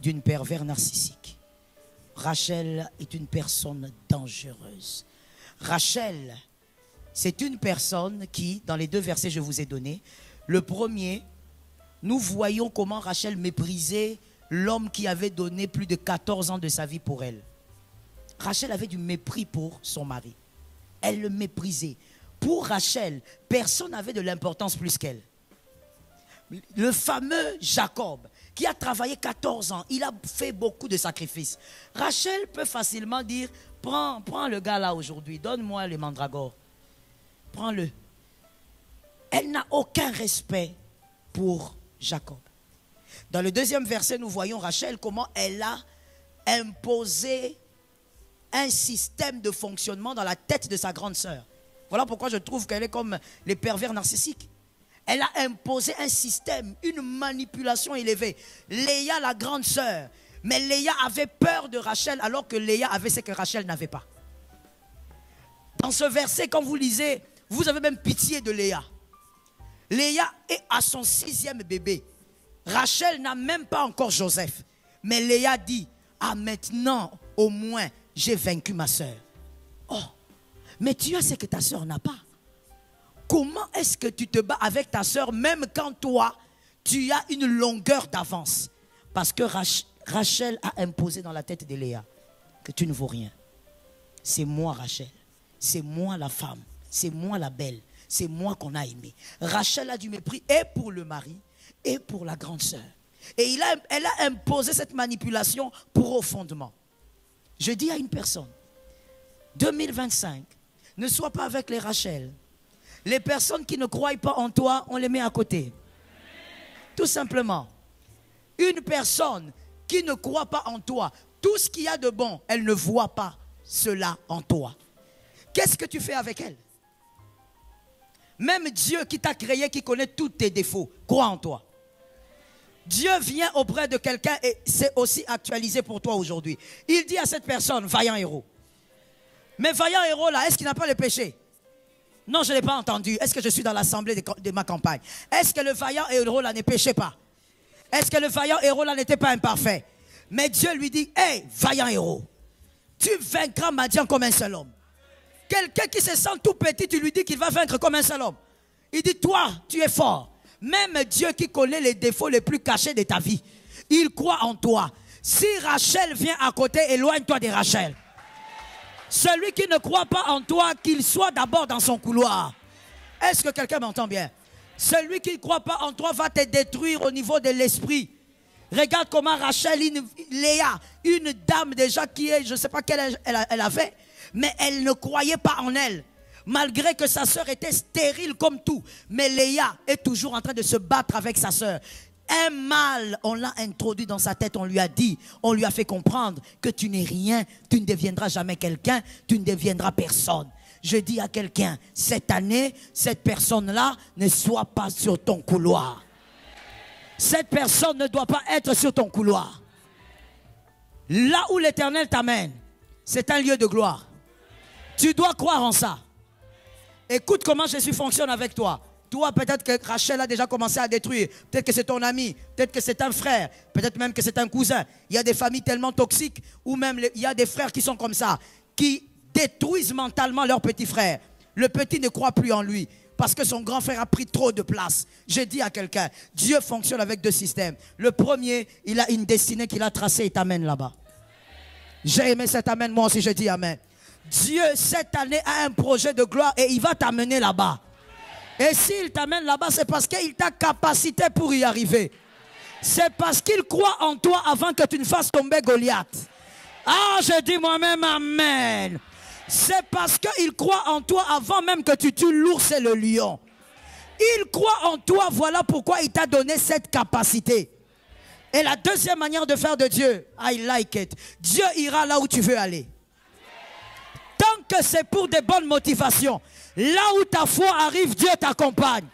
Speaker 1: d'une pervers narcissique. Rachel est une personne dangereuse. Rachel, c'est une personne qui, dans les deux versets que je vous ai donnés, le premier, nous voyons comment Rachel méprisait l'homme qui avait donné plus de 14 ans de sa vie pour elle. Rachel avait du mépris pour son mari. Elle le méprisait. Pour Rachel, personne n'avait de l'importance plus qu'elle. Le fameux Jacob, qui a travaillé 14 ans, il a fait beaucoup de sacrifices. Rachel peut facilement dire, prends le gars là aujourd'hui, donne-moi les mandragores. Prends-le. Elle n'a aucun respect pour Jacob. Dans le deuxième verset, nous voyons Rachel, comment elle a imposé un système de fonctionnement dans la tête de sa grande sœur. Voilà pourquoi je trouve qu'elle est comme les pervers narcissiques. Elle a imposé un système, une manipulation élevée. Léa, la grande sœur. Mais Léa avait peur de Rachel alors que Léa avait ce que Rachel n'avait pas. Dans ce verset, quand vous lisez, vous avez même pitié de Léa. Léa est à son 6e bébé. Rachel n'a même pas encore Joseph. Mais Léa dit, ah maintenant au moins j'ai vaincu ma sœur. Oh, mais tu as ce que ta sœur n'a pas. Comment est-ce que tu te bats avec ta sœur même quand toi, tu as une longueur d'avance? Parce que Rachel a imposé dans la tête de Léa que tu ne vaux rien. C'est moi Rachel, c'est moi la femme, c'est moi la belle, c'est moi qu'on a aimé. Rachel a du mépris et pour le mari et pour la grande sœur. Et elle a imposé cette manipulation profondément. Je dis à une personne, 2025, ne sois pas avec les Rachel. Les personnes qui ne croient pas en toi, on les met à côté. Tout simplement. Une personne qui ne croit pas en toi, tout ce qu'il y a de bon, elle ne voit pas cela en toi. Qu'est-ce que tu fais avec elle? Même Dieu qui t'a créé, qui connaît tous tes défauts, croit en toi. Dieu vient auprès de quelqu'un et c'est aussi actualisé pour toi aujourd'hui. Il dit à cette personne, vaillant héros. Mais vaillant héros là, est-ce qu'il n'a pas le péché? Non, je ne l'ai pas entendu. Est-ce que je suis dans l'assemblée de ma campagne? Est-ce que le vaillant héros là ne péchait pas? Est-ce que le vaillant héros là n'était pas imparfait? Mais Dieu lui dit, hé, vaillant héros, tu vaincras Madian comme un seul homme. Quelqu'un qui se sent tout petit, tu lui dis qu'il va vaincre comme un seul homme. Il dit, toi, tu es fort. Même Dieu qui connaît les défauts les plus cachés de ta vie, il croit en toi. Si Rachel vient à côté, éloigne-toi de Rachel. Celui qui ne croit pas en toi, qu'il soit d'abord dans son couloir. Est-ce que quelqu'un m'entend bien? Celui qui ne croit pas en toi va te détruire au niveau de l'esprit. Regarde comment Rachel, Léa, une dame déjà qui est, je ne sais pas quel âge elle avait, mais elle ne croyait pas en elle. Malgré que sa sœur était stérile comme tout. Mais Léa est toujours en train de se battre avec sa sœur. Un mal, on l'a introduit dans sa tête, on lui a dit, on lui a fait comprendre que tu n'es rien, tu ne deviendras jamais quelqu'un, tu ne deviendras personne. Je dis à quelqu'un, cette année, cette personne-là ne soit pas sur ton couloir. Cette personne ne doit pas être sur ton couloir. Là où l'Éternel t'amène, c'est un lieu de gloire. Tu dois croire en ça. Écoute comment Jésus fonctionne avec toi. Toi, peut-être que Rachel a déjà commencé à détruire. Peut-être que c'est ton ami. Peut-être que c'est un frère. Peut-être même que c'est un cousin. Il y a des familles tellement toxiques. Ou même il y a des frères qui sont comme ça. Qui détruisent mentalement leur petit frère. Le petit ne croit plus en lui. Parce que son grand frère a pris trop de place. J'ai dit à quelqu'un, Dieu fonctionne avec deux systèmes. Le premier, il a une destinée qu'il a tracée et t'amène là-bas. J'ai aimé cet amen, moi aussi je dis amen. Dieu, cette année, a un projet de gloire et il va t'amener là-bas. Et s'il t'amène là-bas, c'est parce qu'il t'a capacité pour y arriver. C'est parce qu'il croit en toi avant que tu ne fasses tomber Goliath. Ah, je dis moi-même amen. C'est parce qu'il croit en toi avant même que tu tues l'ours et le lion. Il croit en toi, voilà pourquoi il t'a donné cette capacité. Et la deuxième manière de faire de Dieu, I like it. Dieu ira là où tu veux aller. Tant que c'est pour des bonnes motivations, là où ta foi arrive, Dieu t'accompagne.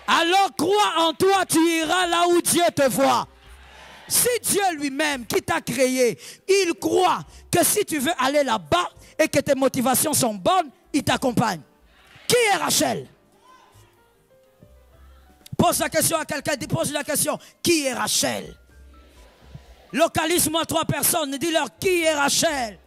Speaker 1: Alors crois en toi, tu iras là où Dieu te voit. Si Dieu lui-même qui t'a créé, il croit que si tu veux aller là-bas et que tes motivations sont bonnes, il t'accompagne. Qui est Rachel? Pose la question à quelqu'un, pose la question. Qui est Rachel? Localise-moi 3 personnes, dis-leur qui est Rachel?